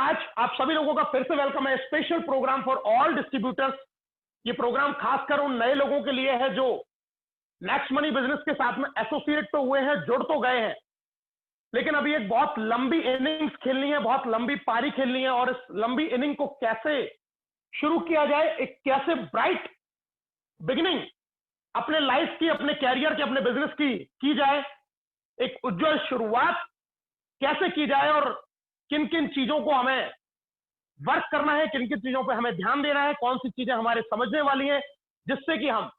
आज आप सभी लोगों का फिर से वेलकम है। Special programme for all distributors. ये प्रोग्राम खासकर उन नए लोगों के लिए है जो नेक्स्ट मनी बिजनेस के साथ में एसोसिएट तो हुए हैं, जुड़ तो गए हैं, लेकिन अभी एक बहुत लंबी इनिंग्स खेलनी है, बहुत लंबी पारी खेलनी है। और इस लंबी इनिंग को कैसे शुरू किया जाए, एक कैसे ब्राइट बिगिनिंग अपने लाइफ की, अपने कैरियर की, अपने बिजनेस की जाए, एक उज्जवल शुरुआत कैसे की जाए और किन किन चीजों को हमें वर्क करना है, किन किन चीजों पे हमें ध्यान देना है, कौन सी चीजें हमारे समझने वाली हैं, जिससे कि हम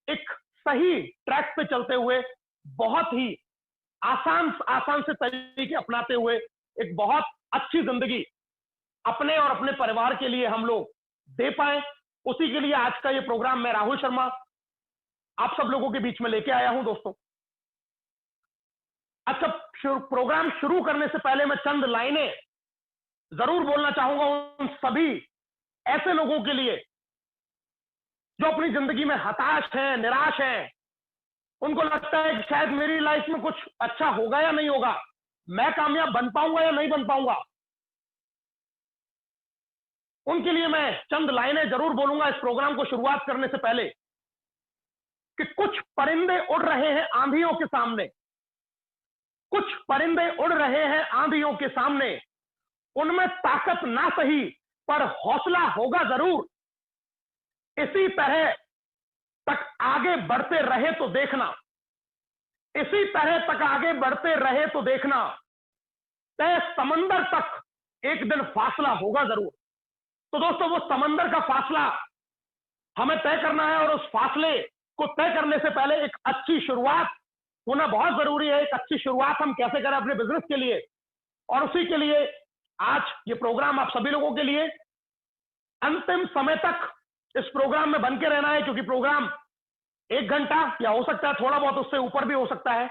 एक सही ट्रैक पे चलते हुए बहुत ही आसान से तरीके अपनाते हुए एक बहुत अच्छी जिंदगी अपने और अपने परिवार के लिए हम लोग दे पाए। उसी के लिए आज का ये प्रोग्राम मैं राहुल शर्मा आप सब लोगों के बीच में लेके आया हूं। दोस्तों, अच्छा, प्रोग्राम शुरू करने से पहले मैं चंद लाइनें जरूर बोलना चाहूंगा उन सभी ऐसे लोगों के लिए जो अपनी जिंदगी में हताश हैं, निराश हैं, उनको लगता है कि शायद मेरी लाइफ में कुछ अच्छा होगा या नहीं होगा, मैं कामयाब बन पाऊंगा या नहीं बन पाऊंगा। उनके लिए मैं चंद लाइनें जरूर बोलूंगा इस प्रोग्राम को शुरुआत करने से पहले कि कुछ परिंदे उड़ रहे हैं आंधियों के सामने, कुछ परिंदे उड़ रहे हैं आंधियों के सामने, उनमें ताकत ना सही पर हौसला होगा जरूर। इसी तरह तक आगे बढ़ते रहे तो देखना, इसी तरह तक आगे बढ़ते रहे तो देखना, तय समंदर तक एक दिन फासला होगा जरूर। तो दोस्तों, वो समंदर का फासला हमें तय करना है और उस फासले को तय करने से पहले एक अच्छी शुरुआत होना बहुत जरूरी है। एक अच्छी शुरुआत हम कैसे करें अपने बिजनेस के लिए, और उसी के लिए आज ये प्रोग्राम आप सभी लोगों के लिए अंतिम समय तक इस प्रोग्राम में बन के रहना है, क्योंकि प्रोग्राम 1 घंटा या हो सकता है थोड़ा बहुत उससे ऊपर भी हो सकता है।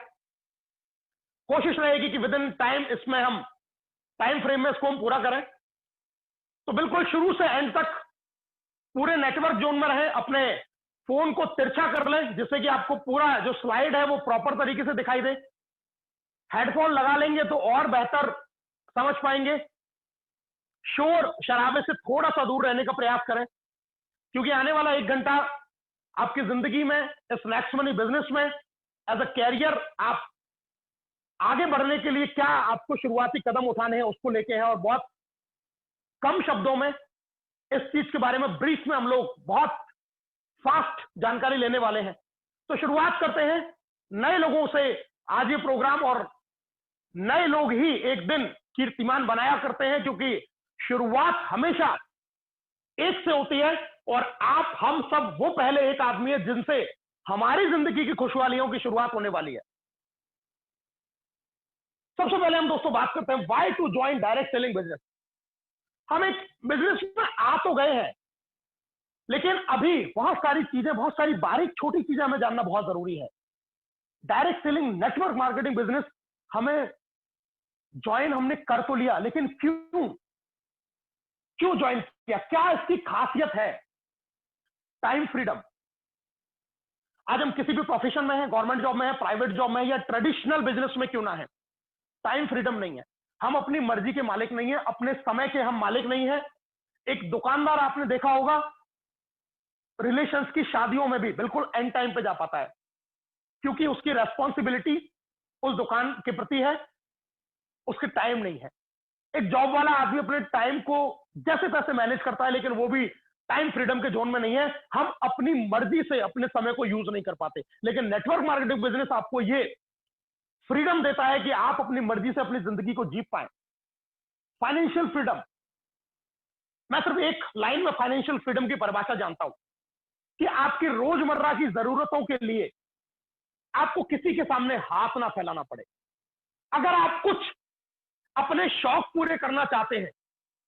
कोशिश रहेगी कि विद इन टाइम इसमें हम टाइम फ्रेम में इसको हम पूरा करें। तो बिल्कुल शुरू से एंड तक पूरे नेटवर्क जोन में रहे, अपने फोन को तिरछा कर लें जिससे कि आपको पूरा जो स्लाइड है वो प्रॉपर तरीके से दिखाई दे। हेडफोन लगा लेंगे तो और बेहतर समझ पाएंगे। शोर शराबे से थोड़ा सा दूर रहने का प्रयास करें, क्योंकि आने वाला 1 घंटा आपकी जिंदगी में, इस नेक्स्ट मनी बिजनेस में एज अ कैरियर आप आगे बढ़ने के लिए क्या आपको शुरुआती कदम उठाने हैं उसको लेके है। और बहुत कम शब्दों में इस चीज के बारे में ब्रीफ में हम लोग बहुत फास्ट जानकारी लेने वाले हैं। तो शुरुआत करते हैं नए लोगों से आज ये प्रोग्राम, और नए लोग ही एक दिन कीर्तिमान बनाया करते हैं, क्योंकि शुरुआत हमेशा एक से होती है। और आप हम सब वो पहले एक आदमी है जिनसे हमारी जिंदगी की खुशहालियों की शुरुआत होने वाली है। सबसे पहले हम दोस्तों बात करते हैं why to join direct selling business. हम एक बिजनेस में आ तो गए हैं, लेकिन अभी बहुत सारी चीजें, बहुत सारी बारीक छोटी चीजें हमें जानना बहुत जरूरी है। Direct selling network marketing business हमें ज्वाइन हमने कर तो लिया, लेकिन क्यों ज्वाइन किया, क्या इसकी खासियत है? Time freedom. आज हम किसी भी प्रोफेशन में हैं, गवर्नमेंट जॉब में है, प्राइवेट जॉब में है, या ट्रेडिशनल बिजनेस में क्यों ना है, टाइम फ्रीडम नहीं है। हम अपनी मर्जी के मालिक नहीं है, अपने समय के हम मालिक नहीं है। एक दुकानदार आपने देखा होगा रिलेशंस की शादियों में भी बिल्कुल एंड टाइम पे जा पाता है, क्योंकि उसकी रेस्पॉन्सिबिलिटी उस दुकान के प्रति है, उसके टाइम नहीं है। एक जॉब वाला आदमी अपने टाइम को जैसे तैसे मैनेज करता है, लेकिन वो भी टाइम फ्रीडम के जोन में नहीं है। हम अपनी मर्जी से अपने समय को यूज नहीं कर पाते, लेकिन नेटवर्क मार्केटिंग बिजनेस आपको ये फ्रीडम देता है कि आप अपनी मर्जी से अपनी जिंदगी को जी पाए। Financial freedom. मैं सिर्फ एक लाइन में फाइनेंशियल फ्रीडम की परिभाषा जानता हूं कि आपकी रोजमर्रा की जरूरतों के लिए आपको किसी के सामने हाथ ना फैलाना पड़े। अगर आप कुछ अपने शौक पूरे करना चाहते हैं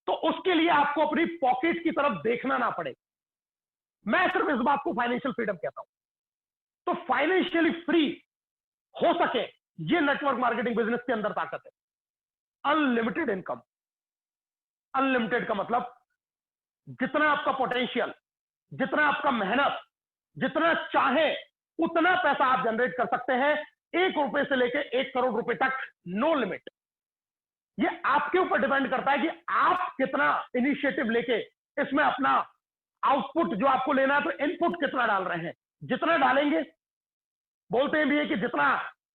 तो उसके लिए आपको अपनी पॉकेट की तरफ देखना ना पड़े। मैं सिर्फ इस बात को फाइनेंशियल फ्रीडम कहता हूं। तो फाइनेंशियली फ्री हो सके, ये नेटवर्क मार्केटिंग बिजनेस के अंदर ताकत है। Unlimited income. अनलिमिटेड का मतलब जितना आपका पोटेंशियल, जितना आपका मेहनत, जितना चाहे उतना पैसा आप जनरेट कर सकते हैं। 1 रुपए से लेकर 1 करोड़ रुपए तक, नो लिमिट। ये आपके ऊपर डिपेंड करता है कि आप कितना इनिशिएटिव लेके इसमें अपना आउटपुट जो आपको लेना है, तो इनपुट कितना डाल रहे हैं। जितना डालेंगे, बोलते हैं भी है कि जितना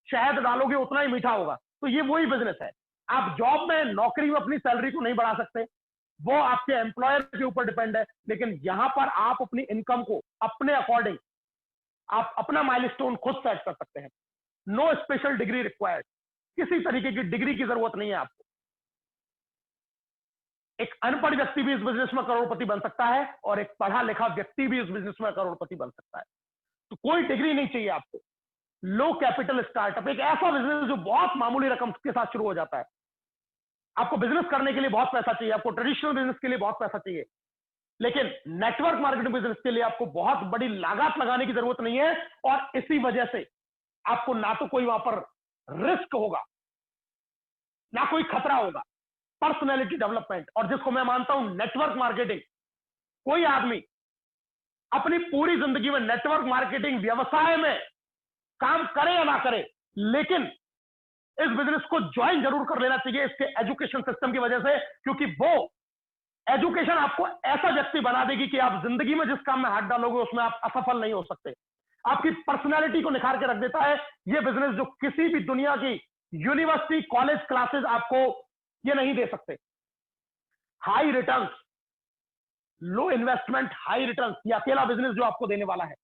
शहद डालोगे उतना ही मीठा होगा, तो ये वही बिजनेस है। आप जॉब में, नौकरी में अपनी सैलरी को नहीं बढ़ा सकते, वो आपके एम्प्लॉयर के ऊपर डिपेंड है, लेकिन यहां पर आप अपनी इनकम को अपने अकॉर्डिंग आप अपना माइलस्टोन खुद सेट कर सकते हैं। नो स्पेशल डिग्री रिक्वायर्ड, किसी तरीके की डिग्री की जरूरत नहीं है आपको। एक अनपढ़ व्यक्ति भी इस बिजनेस में करोड़पति बन सकता है और एक पढ़ा लिखा व्यक्ति भी इस बिजनेस में करोड़पति बन सकता है। तो कोई डिग्री नहीं चाहिए आपको। लो कैपिटल स्टार्टअप एक ऐसा बिजनेस जो बहुत मामूली रकम के साथ शुरू हो जाता है। आपको बिजनेस करने के लिए बहुत पैसा चाहिए, आपको ट्रेडिशनल बिजनेस के लिए बहुत पैसा चाहिए, लेकिन नेटवर्क मार्केटिंग बिजनेस के लिए आपको बहुत बड़ी लागत लगाने की जरूरत नहीं है। और इसी वजह से आपको ना तो कोई वहां पर रिस्क होगा, ना कोई खतरा होगा। पर्सनैलिटी डेवलपमेंट, और जिसको मैं मानता हूं नेटवर्क मार्केटिंग, कोई आदमी अपनी पूरी जिंदगी में नेटवर्क मार्केटिंग व्यवसाय में काम करे या ना करे, लेकिन इस बिजनेस को ज्वाइन जरूर कर लेना चाहिए इसके एजुकेशन सिस्टम की वजह से, क्योंकि वो एजुकेशन आपको ऐसा व्यक्ति बना देगी कि आप जिंदगी में जिस काम में हाथ डालोगे उसमें आप असफल नहीं हो सकते। आपकी पर्सनैलिटी को निखार के रख देता है ये बिजनेस, जो किसी भी दुनिया की यूनिवर्सिटी, कॉलेज क्लासेस आपको ये नहीं दे सकते। हाई रिटर्न्स, लो इन्वेस्टमेंट, हाई रिटर्न्स, ये अकेला बिजनेस जो आपको देने वाला है।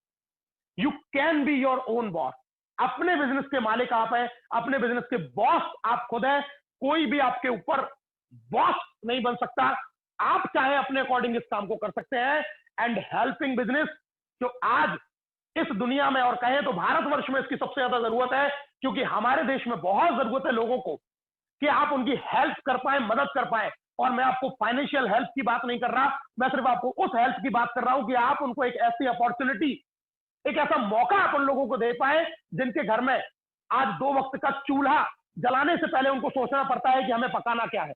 You can be your own boss. अपने बिजनेस के मालिक आप हैं, अपने बिजनेस के बॉस आप खुद हैं। कोई भी आपके ऊपर बॉस नहीं बन सकता। आप चाहे अपने अकॉर्डिंग इस काम को कर सकते हैं। एंड हेल्पिंग बिजनेस, जो आज इस दुनिया में और कहें तो भारतवर्ष में इसकी सबसे ज्यादा जरूरत है, क्योंकि हमारे देश में बहुत जरूरत है लोगों को कि आप उनकी हेल्प कर पाए, मदद कर पाए। और मैं आपको फाइनेंशियल हेल्प की बात नहीं कर रहा, मैं सिर्फ आपको उस हेल्प की बात कर रहा हूं कि आप उनको एक ऐसी अपॉर्चुनिटी, एक ऐसा मौका आप उन लोगों को दे पाए जिनके घर में आज 2 वक्त का चूल्हा जलाने से पहले उनको सोचना पड़ता है कि हमें पकाना क्या है।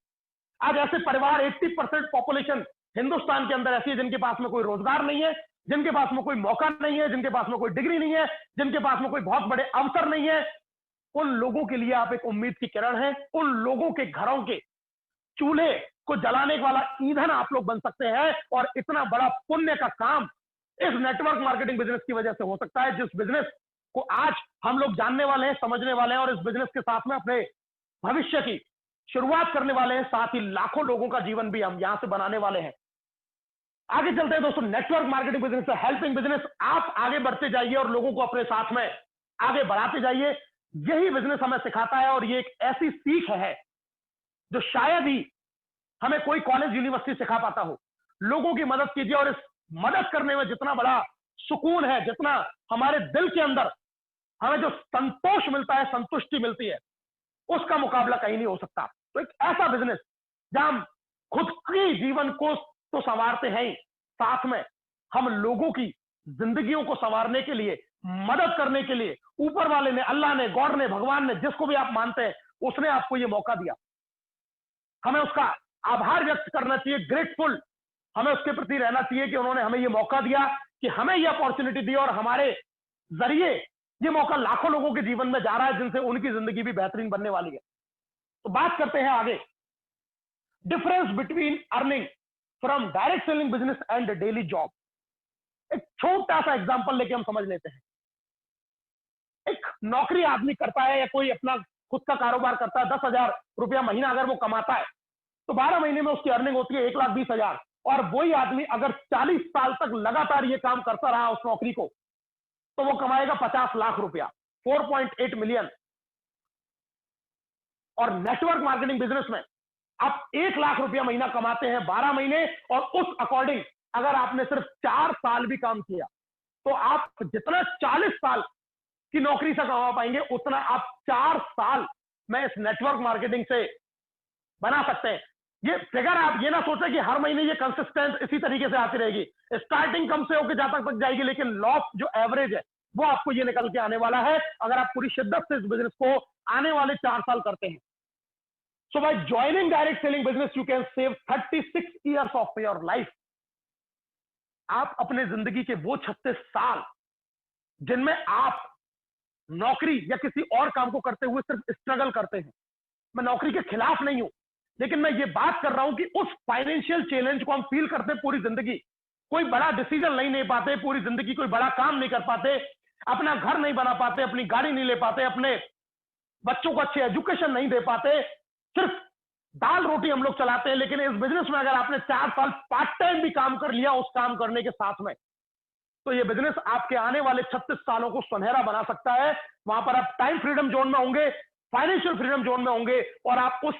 आज ऐसे परिवार, 80% पॉपुलेशन हिंदुस्तान के अंदर ऐसी है जिनके पास में कोई रोजगार नहीं है, जिनके पास में कोई मौका नहीं है, जिनके पास में कोई डिग्री नहीं है, जिनके पास में कोई बहुत बड़े अवसर नहीं है। उन लोगों के लिए आप एक उम्मीद की किरण है। उन लोगों के घरों के चूल्हे को जलाने वाला ईंधन आप लोग बन सकते हैं। और इतना बड़ा पुण्य का काम इस नेटवर्क मार्केटिंग बिजनेस की वजह से हो सकता है, जिस बिजनेस को आज हम लोग जानने वाले हैं, समझने वाले हैं, और इस बिजनेस के साथ में अपने भविष्य की शुरुआत करने वाले हैं। साथ ही लाखों लोगों का जीवन भी हम यहां से बनाने वाले हैं। आगे चलते हैं दोस्तों। नेटवर्क मार्केटिंग बिजनेस है, हेल्पिंग बिजनेस। आप आगे बढ़ते जाइए और लोगों को अपने साथ में आगे बढ़ाते जाइए। यही बिजनेस हमें सिखाता है, और ये एक ऐसी सीख है जो शायद ही हमें कोई कॉलेज, यूनिवर्सिटी सिखा पाता हो। लोगों की मदद कीजिए, और इस मदद करने में जितना बड़ा सुकून है, जितना हमारे दिल के अंदर हमें जो संतोष मिलता है, संतुष्टि मिलती है, उसका मुकाबला कहीं नहीं हो सकता। तो एक ऐसा बिजनेस जहां हम खुद के जीवन को तो संवारते हैं ही, साथ में हम लोगों की जिंदगियों को संवारने के लिए, मदद करने के लिए, ऊपर वाले ने, अल्लाह ने, गॉड ने, भगवान ने, जिसको भी आप मानते हैं, उसने आपको ये मौका दिया। हमें उसका आभार व्यक्त करना चाहिए, ग्रेटफुल हमें उसके प्रति रहना चाहिए कि उन्होंने हमें ये मौका दिया, कि हमें ये अपॉर्चुनिटी दी, और हमारे जरिए ये मौका लाखों लोगों के जीवन में जा रहा है, जिनसे उनकी जिंदगी भी बेहतरीन बनने वाली है। तो बात करते हैं आगे, difference between earning from direct selling business and daily job. एक छोटा सा एग्जांपल लेके हम समझ लेते हैं। एक नौकरी आदमी करता है या कोई अपना खुद का कारोबार करता है, 10,000 रुपया महीना अगर वो कमाता है, तो 12 महीने में उसकी अर्निंग होती है 1,20,000। और वही आदमी अगर 40 साल तक लगातार ये काम करता रहा उस नौकरी को, तो वो कमाएगा 50 लाख रुपया, 4.8 मिलियन। और नेटवर्क मार्केटिंग बिजनेस में आप 1 लाख रुपया महीना कमाते हैं 12 महीने, और उस अकॉर्डिंग अगर आपने सिर्फ 4 साल भी काम किया, तो आप जितना 40 साल की नौकरी से कमा पाएंगे, उतना आप 4 साल में इस नेटवर्क मार्केटिंग से बना सकते हैं। ये फिगर आप ये ना सोचें कि हर महीने ये कंसिस्टेंट इसी तरीके से आती रहेगी। स्टार्टिंग कम से होकर जहां तक जाएगी, लेकिन लॉस जो एवरेज है वो आपको ये निकल के आने वाला है, अगर आप पूरी शिद्दत से इस बिजनेस को आने वाले 4 साल करते हैं। So by joining direct selling business, you can save 36 years of your life. आप अपने जिंदगी के वो 36 साल जिनमें आप नौकरी या किसी और काम को करते हुए सिर्फ स्ट्रगल करते हैं। मैं नौकरी के खिलाफ नहीं हूं, लेकिन मैं ये बात कर रहा हूं कि उस फाइनेंशियल चैलेंज को हम फील करते पूरी जिंदगी, कोई बड़ा डिसीजन नहीं ले पाते पूरी जिंदगी, कोई बड़ा काम नहीं कर पाते, अपना घर नहीं बना पाते, अपनी गाड़ी नहीं ले पाते, अपने बच्चों को अच्छी एजुकेशन नहीं दे पाते, सिर्फ दाल रोटी हम लोग चलाते हैं। लेकिन इस बिजनेस में अगर आपने 4 साल पार्ट टाइम भी काम कर लिया उस काम करने के साथ में, तो ये बिजनेस आपके आने वाले 36 सालों को सुनहरा बना सकता है। वहां पर आप टाइम फ्रीडम जोन में होंगे, फाइनेंशियल फ्रीडम जोन में होंगे, और आप उस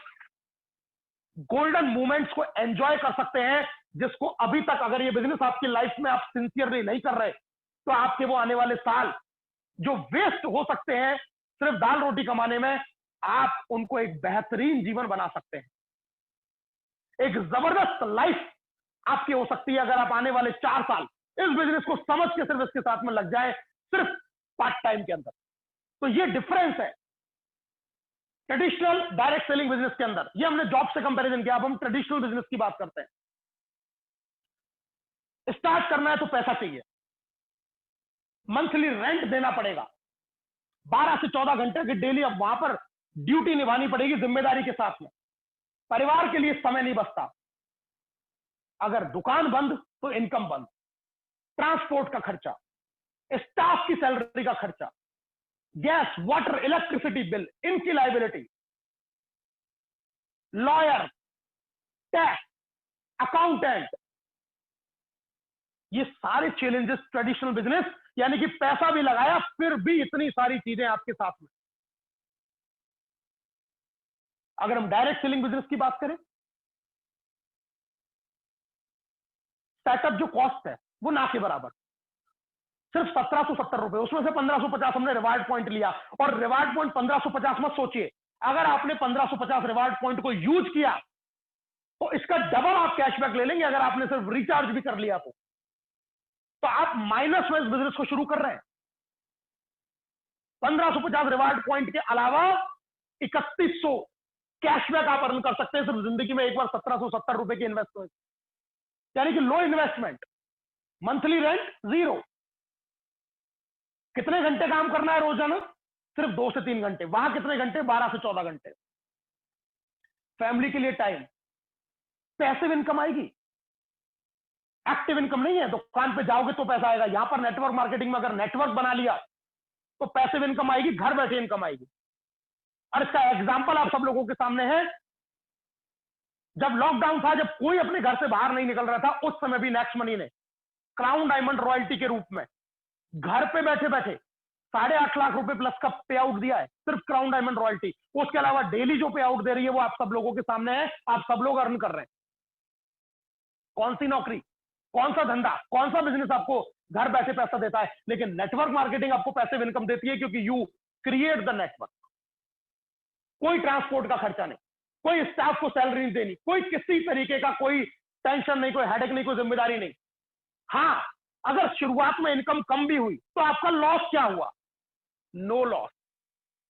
गोल्डन मोमेंट्स को एंजॉय कर सकते हैं जिसको अभी तक, अगर ये बिजनेस आपकी लाइफ में आप सिंसियरली नहीं कर रहे, तो आपके वो आने वाले साल जो वेस्ट हो सकते हैं सिर्फ दाल रोटी कमाने में, आप उनको एक बेहतरीन जीवन बना सकते हैं। एक जबरदस्त लाइफ आपकी हो सकती है अगर आप आने वाले 4 साल इस बिजनेस को समझ के सिर्फ इसके साथ में लग जाए, सिर्फ पार्ट टाइम के अंदर। तो ये डिफरेंस है ट्रेडिशनल डायरेक्ट सेलिंग बिजनेस के अंदर। ये हमने जॉब से कंपैरिजन किया, अब हम ट्रेडिशनल बिजनेस की बात करते हैं। स्टार्ट करना है तो पैसा चाहिए, मंथली रेंट देना पड़ेगा, 12 से 14 घंटे की डेली अब वहां पर ड्यूटी निभानी पड़ेगी जिम्मेदारी के साथ में। परिवार के लिए समय नहीं बचता, अगर दुकान बंद तो इनकम बंद, ट्रांसपोर्ट का खर्चा, स्टाफ की सैलरी का खर्चा, गैस वाटर इलेक्ट्रिसिटी बिल, इनकी लाइबिलिटी, लॉयर, टैक्स, अकाउंटेंट, ये सारे चैलेंजेस ट्रेडिशनल बिजनेस, यानी कि पैसा भी लगाया फिर भी इतनी सारी चीजें आपके साथ में। अगर हम डायरेक्ट सेलिंग बिजनेस की बात करें, सेटअप जो कॉस्ट है वो ना के बराबर, सिर्फ 1770 रुपए, उसमें से 1550 हमने रिवार्ड पॉइंट लिया। और रिवार्ड पॉइंट 1550 मत सोचिए, अगर आपने 1550 रिवार्ड पॉइंट को यूज किया तो इसका डबल आप कैशबैक ले लेंगे। अगर आपने सिर्फ रिचार्ज भी कर लिया तो आप माइनस में इस बिजनेस को शुरू कर रहे हैं। 1550 रिवार्ड पॉइंट के अलावा 3100 कैशबैक आप अर्न कर सकते हैं सिर्फ जिंदगी में एक बार 1770 रुपए की इन्वेस्टमेंट, यानी कि लो इन्वेस्टमेंट, मंथली रेंट 0। कितने घंटे काम करना है रोजाना? सिर्फ 2 से 3 घंटे। वहां कितने घंटे? 12 से 14 घंटे। फैमिली के लिए टाइम, पैसिव इनकम आएगी, एक्टिव इनकम नहीं है। दुकान पे जाओगे तो पैसा आएगा, यहां पर नेटवर्क मार्केटिंग में अगर नेटवर्क बना लिया तो पैसिव इनकम आएगी, घर बैठे इनकम आएगी। और इसका एग्जांपल आप सब लोगों के सामने है, जब लॉकडाउन था, जब कोई अपने घर से बाहर नहीं निकल रहा था, उस समय भी नेक्स्ट मनी ने क्राउन डायमंड रॉयल्टी के रूप में घर पे बैठे बैठे 8.5 लाख रुपए प्लस का पे आउट दिया है, सिर्फ क्राउन डायमंड रॉयल्टी। उसके अलावा डेली जो पे आउट दे रही है वो आप सब लोगों के सामने है, आप सब लोग अर्न कर रहे हैं। कौन सी नौकरी, कौन सा धंधा, कौन सा बिजनेस आपको घर बैठे पैसा देता है? लेकिन नेटवर्क मार्केटिंग आपको पैसिव इनकम देती है, क्योंकि यू क्रिएट द नेटवर्क। कोई ट्रांसपोर्ट का खर्चा नहीं, कोई स्टाफ को सैलरी नहीं देनी, कोई किसी तरीके का कोई टेंशन नहीं, कोई हेडेक नहीं, कोई जिम्मेदारी नहीं। हाँ, अगर शुरुआत में इनकम कम भी हुई तो आपका लॉस क्या हुआ? नो लॉस,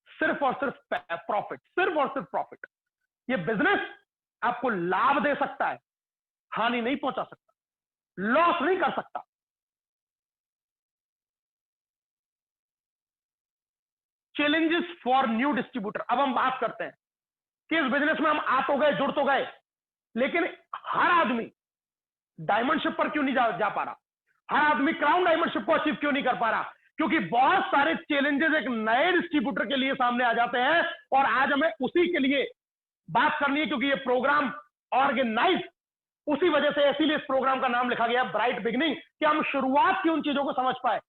सिर्फ और सिर्फ प्रॉफिट, सिर्फ और सिर्फ प्रॉफिट। ये बिजनेस आपको लाभ दे सकता है, हानि नहीं पहुंचा सकता, लॉस नहीं कर सकता। Challenges for new distributor. अब हम बात करते हैं कि इस बिजनेस में हम आ तो गए, जुड़ तो गए, लेकिन हर आदमी डायमंडशिप पर क्यों नहीं जा पा रहा? हर आदमी क्राउन डायमंडशिप को अचीव क्यों नहीं कर पा रहा? क्योंकि बहुत सारे चैलेंजेस एक नए डिस्ट्रीब्यूटर के लिए सामने आ जाते हैं, और आज हमें उसी के लिए बात करनी है, क्योंकि ये प्रोग्राम ऑर्गेनाइज उसी वजह से, इसीलिए इस प्रोग्राम का नाम लिखा गया ब्राइट बिगिनिंग, कि हम शुरुआत की उन चीजों को समझ पाए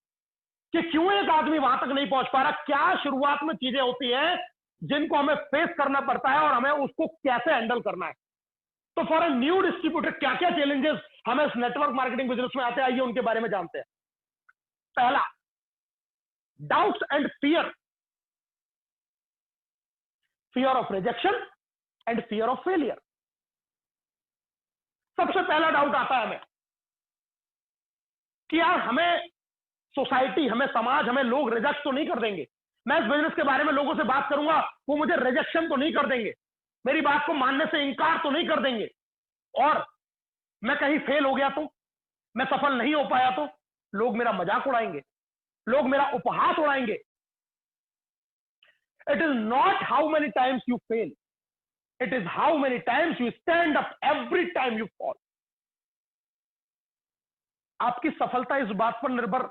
कि क्यों एक आदमी वहां तक नहीं पहुंच पा रहा, क्या शुरुआत में चीजें होती हैं जिनको हमें फेस करना पड़ता है और हमें उसको कैसे हैंडल करना है। तो फॉर अ न्यू डिस्ट्रीब्यूटर क्या क्या चैलेंजेस हमें इस नेटवर्क मार्केटिंग बिजनेस में आते हैं, आइए उनके बारे में जानते हैं। पहला, doubts and fear, fear of rejection and fear of failure. सबसे पहला डाउट आता है हमें कि यार हमें सोसाइटी, हमें समाज, हमें लोग रिजेक्ट तो नहीं कर देंगे? मैं इस बिजनेस के बारे में लोगों से बात करूंगा, वो मुझे रिजेक्शन तो नहीं कर देंगे, मेरी बात को मानने से इनकार तो नहीं कर देंगे? और मैं कहीं फेल हो गया तो, मैं सफल नहीं हो पाया तो लोग मेरा मजाक उड़ाएंगे, लोग मेरा उपहास उड़ाएंगे। It is not how many times you fail, It is how many times you stand up every time you fall. आपकी सफलता इस बात पर निर्भर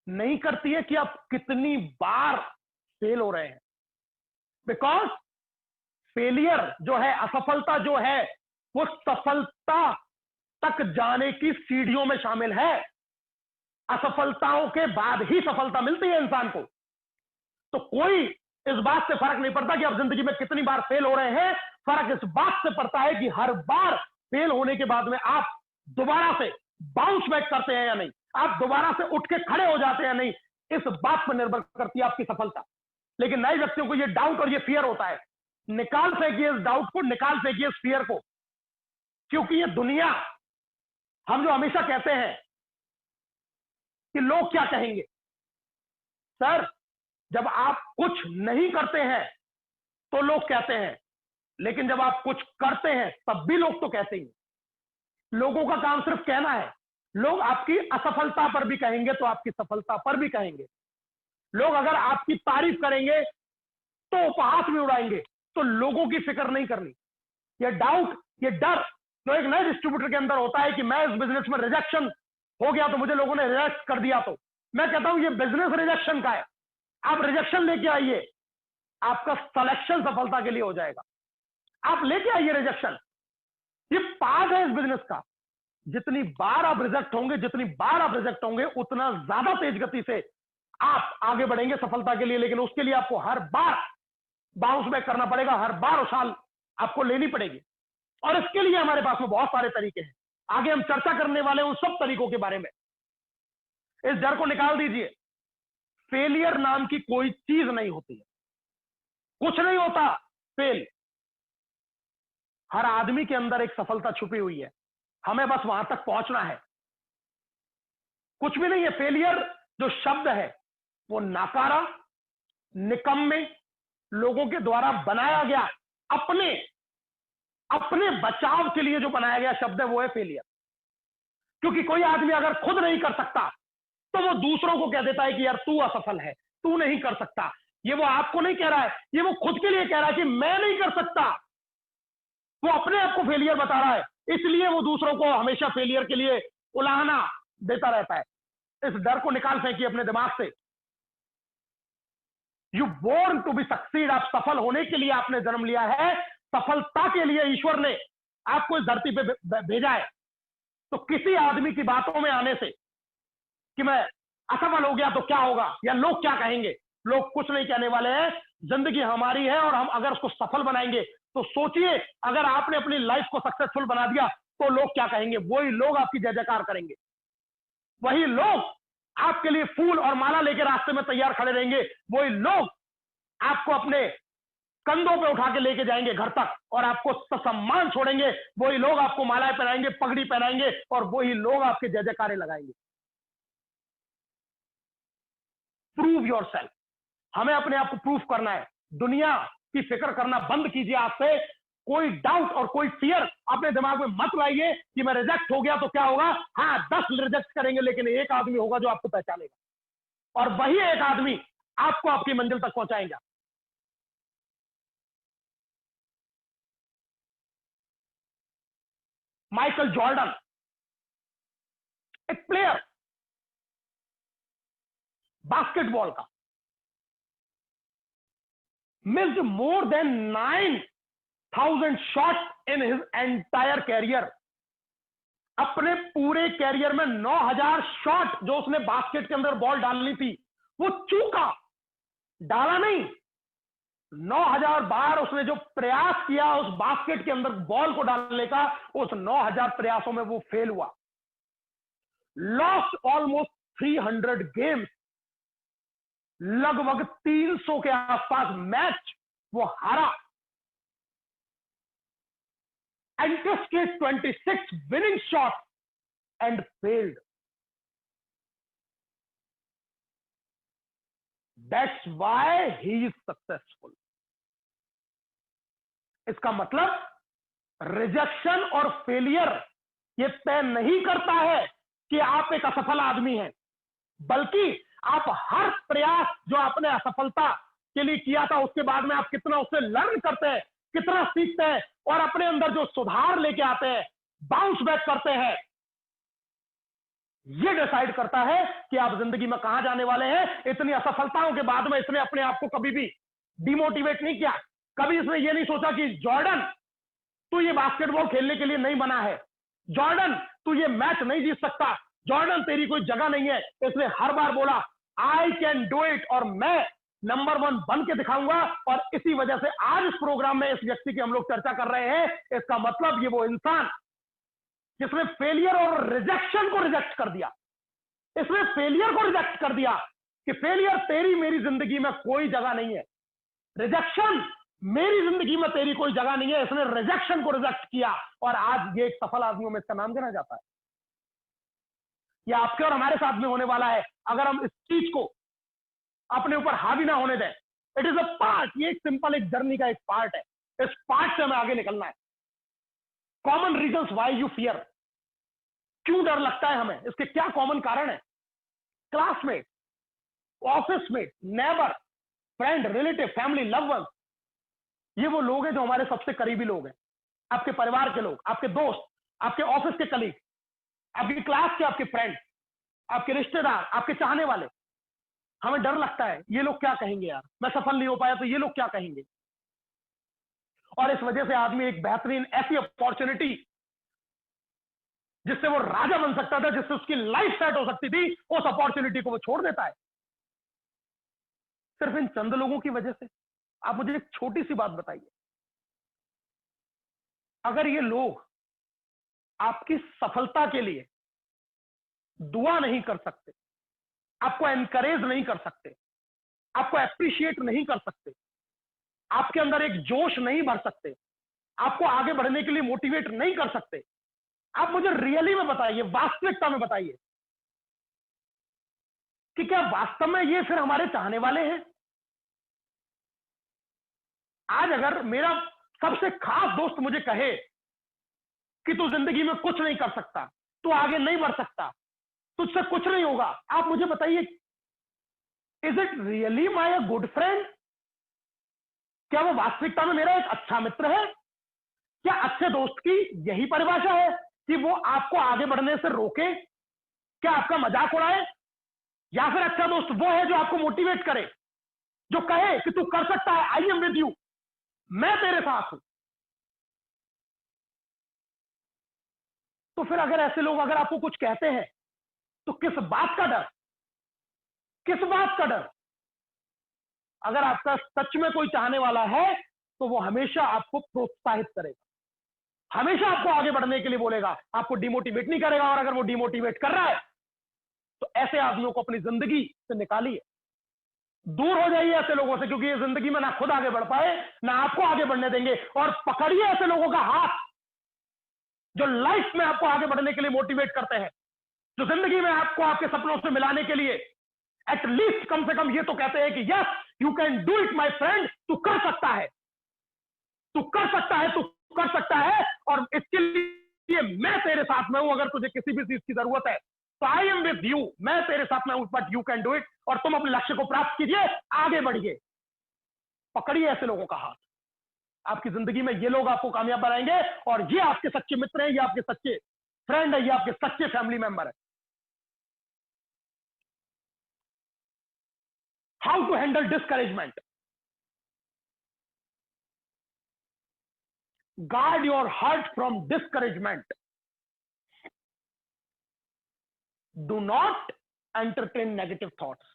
नहीं करती है कि आप कितनी बार फेल हो रहे हैं, बिकॉज फेलियर जो है, असफलता जो है, वो सफलता तक जाने की सीढ़ियों में शामिल है। असफलताओं के बाद ही सफलता मिलती है इंसान को। तो कोई इस बात से फर्क नहीं पड़ता कि आप जिंदगी में कितनी बार फेल हो रहे हैं, फर्क इस बात से पड़ता है कि हर बार फेल होने के बाद में आप दोबारा से बाउंस बैक करते हैं या नहीं, आप दोबारा से उठ के खड़े हो जाते हैं या नहीं, इस बात पर निर्भर करती है आपकी सफलता। लेकिन नए व्यक्तियों को ये डाउट और ये फियर होता है। निकाल फेंकिए इस डाउट को, निकाल फेंकिए इस फियर को, क्योंकि ये दुनिया, हम जो हमेशा कहते हैं कि लोग क्या कहेंगे, सर जब आप कुछ नहीं करते हैं तो लोग कहते हैं, लेकिन जब आप कुछ करते हैं तब भी लोग तो कहते ही। लोगों का काम सिर्फ कहना है। लोग आपकी असफलता पर भी कहेंगे तो आपकी सफलता पर भी कहेंगे। लोग अगर आपकी तारीफ करेंगे तो उपहास भी उड़ाएंगे। तो लोगों की फिक्र नहीं करनी। ये डाउट, ये डर जो एक नए डिस्ट्रीब्यूटर के अंदर होता है कि मैं इस बिजनेस में रिजेक्शन हो गया तो मुझे लोगों ने रिजेक्ट कर दिया, तो मैं कहता हूं ये बिजनेस रिजेक्शन का है। आप रिजेक्शन लेके आइए, आपका सिलेक्शन सफलता के लिए हो जाएगा। आप लेके आइए रिजेक्शन, ये पार्ट है इस बिजनेस का। जितनी बार आप रिजेक्ट होंगे, जितनी बार आप रिजेक्ट होंगे, उतना ज्यादा तेज गति से आप आगे बढ़ेंगे सफलता के लिए। लेकिन उसके लिए आपको हर बार बाउंस बैक करना पड़ेगा, हर बार उछाल आपको लेनी पड़ेगी। और इसके लिए हमारे पास में बहुत सारे तरीके हैं। आगे हम चर्चा करने वाले उन सब तरीकों के बारे में। इस डर को निकाल दीजिए। फेलियर नाम की कोई चीज नहीं होती है, कुछ नहीं होता फेल। हर आदमी के अंदर एक सफलता छुपी हुई है, हमें बस वहां तक पहुंचना है। कुछ भी नहीं है। फेलियर जो शब्द है वो नाकारा, निकम्मे लोगों के द्वारा बनाया गया, अपने बचाव के लिए जो बनाया गया शब्द है वो है फेलियर। क्योंकि कोई आदमी अगर खुद नहीं कर सकता तो वो दूसरों को कह देता है कि यार तू असफल है, तू नहीं कर सकता। ये वो आपको नहीं कह रहा है, ये वो खुद के लिए कह रहा है कि मैं नहीं कर सकता। वो अपने आप को फेलियर बता रहा है, इसलिए वो दूसरों को हमेशा फेलियर के लिए उलाहना देता रहता है। इस डर को निकाल फेंकिए अपने दिमाग से। You born to be succeed. आप सफल होने के लिए आपने जन्म लिया है, सफलता के लिए ईश्वर ने आपको इस धरती पे भेजा है। तो किसी आदमी की बातों में आने से कि मैं असफल हो गया तो क्या होगा या लोग क्या कहेंगे, लोग कुछ नहीं कहने वाले हैं। जिंदगी हमारी है और हम अगर उसको सफल बनाएंगे तो सोचिए, अगर आपने अपनी लाइफ को सक्सेसफुल बना दिया तो लोग क्या कहेंगे। वही लोग आपकी जय जयकार करेंगे, वही लोग आपके लिए फूल और माला लेकर रास्ते में तैयार खड़े रहेंगे, वही लोग आपको अपने कंधों पे उठा के लेके जाएंगे घर तक और आपको सम्मान छोड़ेंगे। वही लोग आपको मालाएं पहनाएंगे, पगड़ी पहनाएंगे और वही लोग आपके जय जयकारे लगाएंगे। Prove yourself. हमें अपने आप को प्रूव करना है। दुनिया की फिक्र करना बंद कीजिए। आपसे कोई डाउट और कोई फियर अपने दिमाग में मत लाइए कि मैं रिजेक्ट हो गया तो क्या होगा। हाँ, 10 रिजेक्ट करेंगे लेकिन एक आदमी होगा जो आपको पहचानेगा और वही एक आदमी आपको आपकी मंजिल तक पहुंचाएगा। माइकल जॉर्डन, एक प्लेयर बास्केटबॉल का, missed more than 9,000 shots in his entire career। अपने पूरे कैरियर में 9,000 शॉट जो उसने बास्केट के अंदर बॉल डालनी थी वो चूका, डाला नहीं। 9,000 बार उसने जो प्रयास किया उस बास्केट के अंदर बॉल को डालने का, उस 9,000 प्रयासों में वो फेल हुआ। लॉस्ट ऑलमोस्ट 300 गेम्स, लगभग 300 के आसपास मैच वो हारा। एंटिस्टेड 26 winning shot and failed. That's why he is successful. इसका मतलब रिजेक्शन और फेलियर ये तय नहीं करता है कि आप एक असफल आदमी हैं, बल्कि आप हर प्रयास जो आपने असफलता के लिए किया था उसके बाद में आप कितना उससे लर्न करते हैं, कितना सीखते हैं और अपने अंदर जो सुधार लेके आते हैं, बाउंस बैक करते हैं, ये डिसाइड करता है कि आप जिंदगी में कहां जाने वाले हैं। इतनी असफलताओं के बाद में इसने अपने आप को कभी भी डिमोटिवेट नहीं किया। कभी इसने ये नहीं सोचा कि जॉर्डन तू ये बास्केटबॉल खेलने के लिए नहीं बना है, जॉर्डन तू ये मैच नहीं जीत सकता, जॉर्डन तेरी कोई जगह नहीं है। इसने हर बार बोला आई कैन डू इट और मैं नंबर 1 बन के दिखाऊंगा। और इसी वजह से आज इस प्रोग्राम में इस व्यक्ति की हम लोग चर्चा कर रहे हैं। इसका मतलब ये वो इंसान जिसने फेलियर और रिजेक्शन को रिजेक्ट कर दिया, इसने फेलियर को रिजेक्ट कर दिया कि फेलियर तेरी मेरी जिंदगी में कोई जगह नहीं है, रिजेक्शन मेरी जिंदगी में तेरी कोई जगह नहीं है। इसने रिजेक्शन को रिजेक्ट किया और आज ये एक सफल आदमियों में इसका नाम गिना जाता है। यह आपके और हमारे साथ में होने वाला है अगर हम इस चीज को अपने ऊपर हावी ना होने दें। इट इज अ पार्ट, ये एक सिंपल एक जर्नी का एक पार्ट है। इस पार्ट से हमें आगे निकलना है। Common reasons why you fear, क्यों डर लगता है हमें, इसके क्या कॉमन कारण है। Classmate, office mate, neighbour, friend, relative, family, love ones, ये वो लोग हैं जो हमारे सबसे करीबी लोग हैं। आपके परिवार के लोग, आपके दोस्त, आपके ऑफिस के कलीग, आपकी क्लास के आपके फ्रेंड, आपके रिश्तेदार, आपके चाहने वाले। हमें डर लगता है ये लोग क्या कहेंगे, यार मैं सफल नहीं हो पाया तो ये लोग क्या कहेंगे। और इस वजह से आदमी एक बेहतरीन ऐसी अपॉर्चुनिटी जिससे वो राजा बन सकता था, जिससे उसकी लाइफ सेट हो सकती थी, उस अपॉर्चुनिटी को वो छोड़ देता है सिर्फ इन चंद लोगों की वजह से। आप मुझे एक छोटी सी बात बताइए, अगर ये लोग आपकी सफलता के लिए दुआ नहीं कर सकते, आपको एनकरेज नहीं कर सकते, आपको एप्रिशिएट नहीं कर सकते, आपके अंदर एक जोश नहीं भर सकते, आपको आगे बढ़ने के लिए मोटिवेट नहीं कर सकते, आप मुझे रियली में बताइए, वास्तविकता में बताइए कि क्या वास्तव में ये फिर हमारे चाहने वाले हैं। आज अगर मेरा सबसे खास दोस्त मुझे कहे कि तू जिंदगी में कुछ नहीं कर सकता, तू आगे नहीं बढ़ सकता, तुझसे कुछ नहीं होगा, आप मुझे बताइए is it really my a good friend. क्या वो वास्तविकता में मेरा एक अच्छा मित्र है। क्या अच्छे दोस्त की यही परिभाषा है कि वो आपको आगे बढ़ने से रोके, क्या आपका मजाक उड़ाए, या फिर अच्छा दोस्त वो है जो आपको मोटिवेट करे, जो कहे कि तू कर सकता है, आई एम विद यू, मैं तेरे साथ हूं। तो फिर अगर ऐसे लोग अगर आपको कुछ कहते हैं तो किस बात का डर, किस बात का डर। अगर आपका सच में कोई चाहने वाला है तो वो हमेशा आपको प्रोत्साहित करेगा, हमेशा आपको आगे बढ़ने के लिए बोलेगा, आपको डिमोटिवेट नहीं करेगा। और अगर वो डिमोटिवेट कर रहा है तो ऐसे आदमियों को अपनी जिंदगी से निकालिए, दूर हो जाइए ऐसे लोगों से, क्योंकि ये जिंदगी में ना खुद आगे बढ़ पाए ना आपको आगे बढ़ने देंगे। और पकड़िए ऐसे लोगों का हाथ जो लाइफ में आपको आगे बढ़ने के लिए मोटिवेट करते हैं, जो जिंदगी में आपको आपके सपनों से मिलाने के लिए एटलीस्ट कम से कम ये तो कहते हैं कि yes you can do it my friend, तू कर सकता है, तू कर सकता है, तू कर सकता है। और इसके लिए मैं तेरे साथ में हूं। अगर तुझे किसी भी चीज की जरूरत है तो आई एम विद यू, मैं तेरे साथ में हूं, but you can do it. और तुम अपने लक्ष्य को प्राप्त कीजिए, आगे बढ़िए। पकड़िए ऐसे लोगों का हाथ, आपकी जिंदगी में ये लोग आपको कामयाब बनाएंगे। और ये आपके सच्चे मित्र हैं, ये आपके सच्चे फ्रेंड है, ये आपके सच्चे फैमिली मेंबर है। How to handle discouragement. Guard your heart from discouragement. Do not entertain negative thoughts.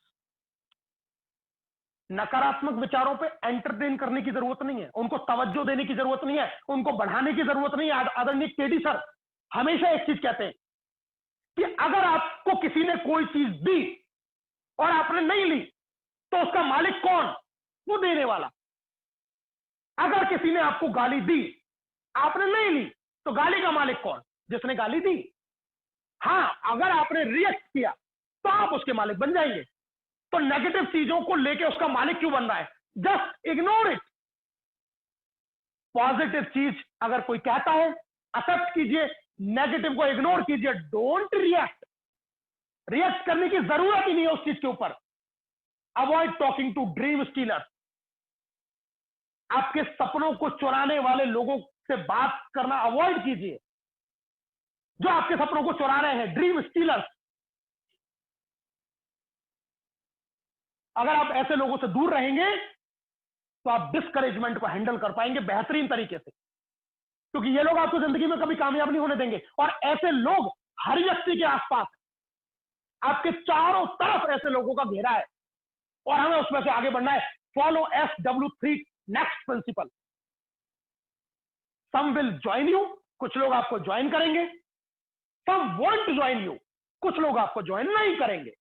नकारात्मक विचारों पे एंटरटेन करने की जरूरत नहीं है, उनको तवज्जो देने की जरूरत नहीं है, उनको बढ़ाने की जरूरत नहीं है। आदरणीय केडी सर हमेशा एक चीज कहते हैं कि अगर आपको किसी ने कोई चीज दी और आपने नहीं ली तो उसका मालिक कौन, वो देने वाला। अगर किसी ने आपको गाली दी, आपने नहीं ली, तो गाली का मालिक कौन, जिसने गाली दी। हाँ, अगर आपने रिएक्ट किया तो आप उसके मालिक बन जाएंगे। तो नेगेटिव चीजों को लेके उसका मालिक क्यों बन रहा है, जस्ट इग्नोर इट। पॉजिटिव चीज अगर कोई कहता है एक्सेप्ट कीजिए, नेगेटिव को इग्नोर कीजिए, डोंट रिएक्ट। रिएक्ट करने की जरूरत ही नहीं है उस चीज के ऊपर। Avoid talking to dream stealer. आपके सपनों को चुराने वाले लोगों से बात करना अवॉइड कीजिए, जो आपके सपनों को चुरा रहे हैं, ड्रीम स्टीलर्स। अगर आप ऐसे लोगों से दूर रहेंगे तो आप डिस्करेजमेंट को हैंडल कर पाएंगे बेहतरीन तरीके से, क्योंकि ये लोग आपको जिंदगी में कभी कामयाब नहीं होने देंगे। और ऐसे लोग हर व्यक्ति के आसपास, आपके चारों तरफ ऐसे लोगों का घेरा है, और हमें उसमें से आगे बढ़ना है। Follow SW3 next principle. Some will join you, कुछ लोग आपको ज्वाइन करेंगे। सम वॉन्ट ज्वाइन यू, कुछ लोग आपको ज्वाइन नहीं करेंगे।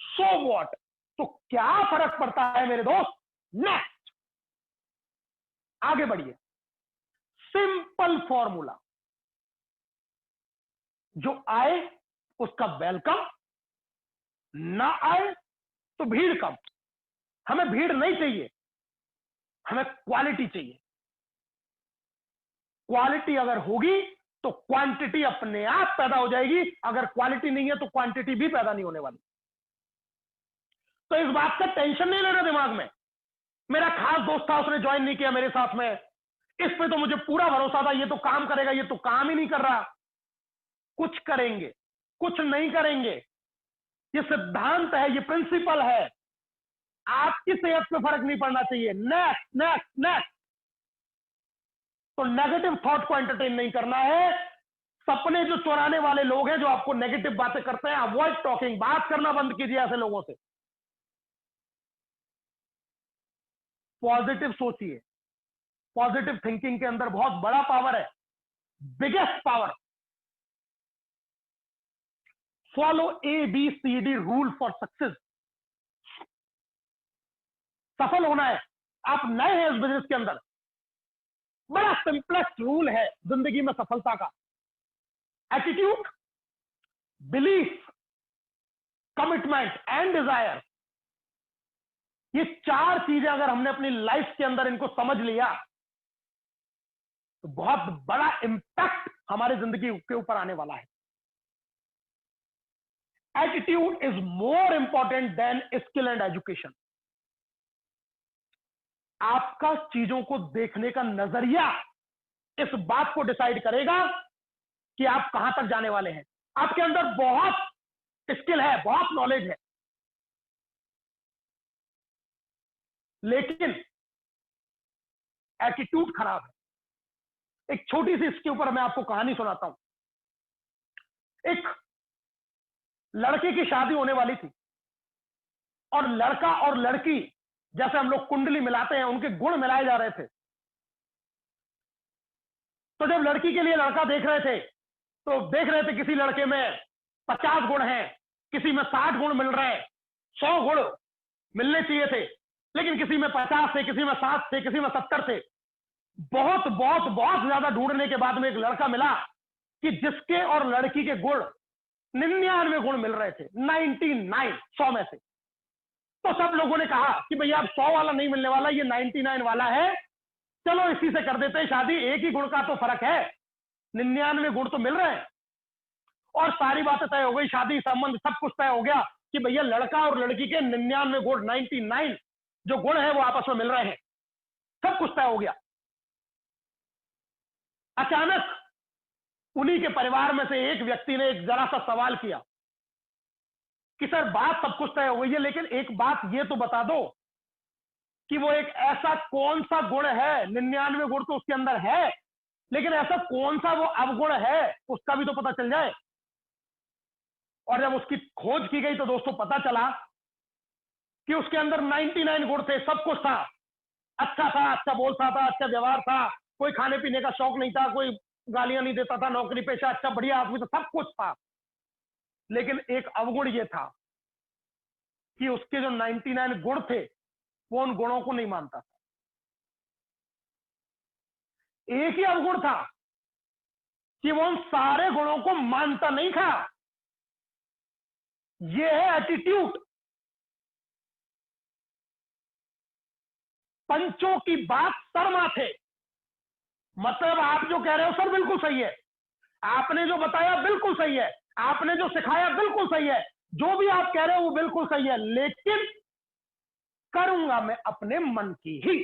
सो वॉट, तो क्या फर्क पड़ता है मेरे दोस्त। नेक्स्ट, आगे बढ़िए। सिंपल फॉर्मूला, जो आए उसका वेलकम, ना आए तो भीड़ कम। हमें भीड़ नहीं चाहिए, हमें क्वालिटी चाहिए। क्वालिटी अगर होगी तो क्वांटिटी अपने आप पैदा हो जाएगी। अगर क्वालिटी नहीं है तो क्वांटिटी भी पैदा नहीं होने वाली। तो इस बात का टेंशन नहीं लेना दिमाग में। मेरा खास दोस्त था, उसने ज्वाइन नहीं किया मेरे साथ में, इस पे तो मुझे पूरा भरोसा था ये तो काम करेगा, ये तो काम ही नहीं कर रहा। कुछ करेंगे, कुछ नहीं करेंगे, ये सिद्धांत है, ये प्रिंसिपल है। आपकी सेहत पे फर्क नहीं पड़ना चाहिए। Next next next. तो नेगेटिव थॉट को एंटरटेन नहीं करना है। सपने जो चुराने वाले लोग हैं, जो आपको नेगेटिव बातें करते हैं, अवॉइड टॉकिंग, बात करना बंद कीजिए ऐसे लोगों से। पॉजिटिव सोचिए। पॉजिटिव थिंकिंग के अंदर बहुत बड़ा पावर है, biggest power. Follow ABCD rule for success. सफल होना है, आप नए हैं इस बिजनेस के अंदर, बड़ा सिंपलेस्ट रूल है जिंदगी में सफलता का। Attitude, belief, commitment and desire. ये चार चीजें अगर हमने अपनी लाइफ के अंदर इनको समझ लिया तो बहुत बड़ा इंपैक्ट हमारी जिंदगी के ऊपर आने वाला है। Attitude is more important than skill and education. आपका चीजों को देखने का नजरिया इस बात को डिसाइड करेगा कि आप कहां तक जाने वाले हैं। आपके अंदर बहुत स्किल है, बहुत नॉलेज है, लेकिन एटीट्यूड खराब है। एक छोटी सी इसके ऊपर मैं आपको कहानी सुनाता हूं। एक लड़के की शादी होने वाली थी, और लड़का और लड़की, जैसे हम लोग कुंडली मिलाते हैं, उनके गुण मिलाए जा रहे थे। तो जब लड़की के लिए लड़का देख रहे थे, तो देख रहे थे किसी लड़के में 50 गुण हैं, किसी में 60 गुण मिल रहे हैं, 100 गुण मिलने चाहिए थे, लेकिन किसी में 50 थे, किसी में 60 थे, किसी में 70 थे। बहुत बहुत बहुत ज्यादा ढूंढने के बाद में एक लड़का मिला कि जिसके और लड़की के गुण 99 गुण मिल रहे थे। 99, 100 में से। तो सब लोगों ने कहा कि भैया अब 100 वाला नहीं मिलने वाला, ये 99 वाला है, चलो इसी से कर देते हैं शादी, एक ही गुण का तो फर्क है, 99 गुण तो मिल रहे हैं। और सारी बातें तय हो गई, शादी संबंध सब कुछ तय हो गया कि भैया लड़का और लड़की के 99 गुण, 99 जो गुण है वो आपस में मिल रहे हैं, सब कुछ तय हो गया। अचानक उन्हीं के परिवार में से एक व्यक्ति ने एक जरा सा सवाल किया कि सर बात सब कुछ तय हो गई है, लेकिन एक बात ये तो बता दो कि वो एक ऐसा कौन सा गुण है, 99 गुण तो उसके अंदर है, लेकिन ऐसा कौन सा वो अवगुण है उसका भी तो पता चल जाए। और जब उसकी खोज की गई तो दोस्तों पता चला कि उसके अंदर 99 गुण थे, सब कुछ था। अच्छा था, अच्छा बोलता था, अच्छा व्यवहार था, कोई खाने पीने का शौक नहीं था, कोई गालियां नहीं देता था, नौकरी पेशा अच्छा बढ़िया आदमी था, सब कुछ था। लेकिन एक अवगुण ये था कि उसके जो 99 गुण थे वो उन गुणों को नहीं मानता था। एक ही अवगुण था कि वो उन सारे गुणों को मानता नहीं था। ये है एटीट्यूड। पंचों की बात सर माथे। मतलब आप जो कह रहे हो सर बिल्कुल सही है, आपने जो बताया बिल्कुल सही है, आपने जो सिखाया बिल्कुल सही है, जो भी आप कह रहे हो वो बिल्कुल सही है, लेकिन करूंगा मैं अपने मन की ही।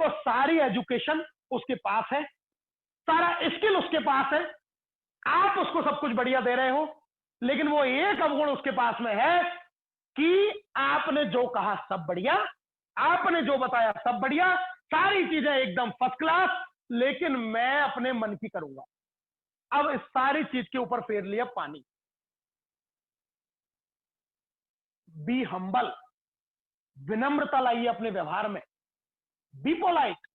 तो सारी एजुकेशन उसके पास है, सारा स्किल उसके पास है, आप उसको सब कुछ बढ़िया दे रहे हो, लेकिन वो एक अवगुण उसके पास में है कि आपने जो कहा सब बढ़िया, आपने जो बताया सब बढ़िया, सारी चीजें एकदम फर्स्ट क्लास, लेकिन मैं अपने मन की करूंगा। अब इस सारी चीज के ऊपर फेर लिया पानी। बी हम्बल, विनम्रता लाइए अपने व्यवहार में, बी पोलाइट।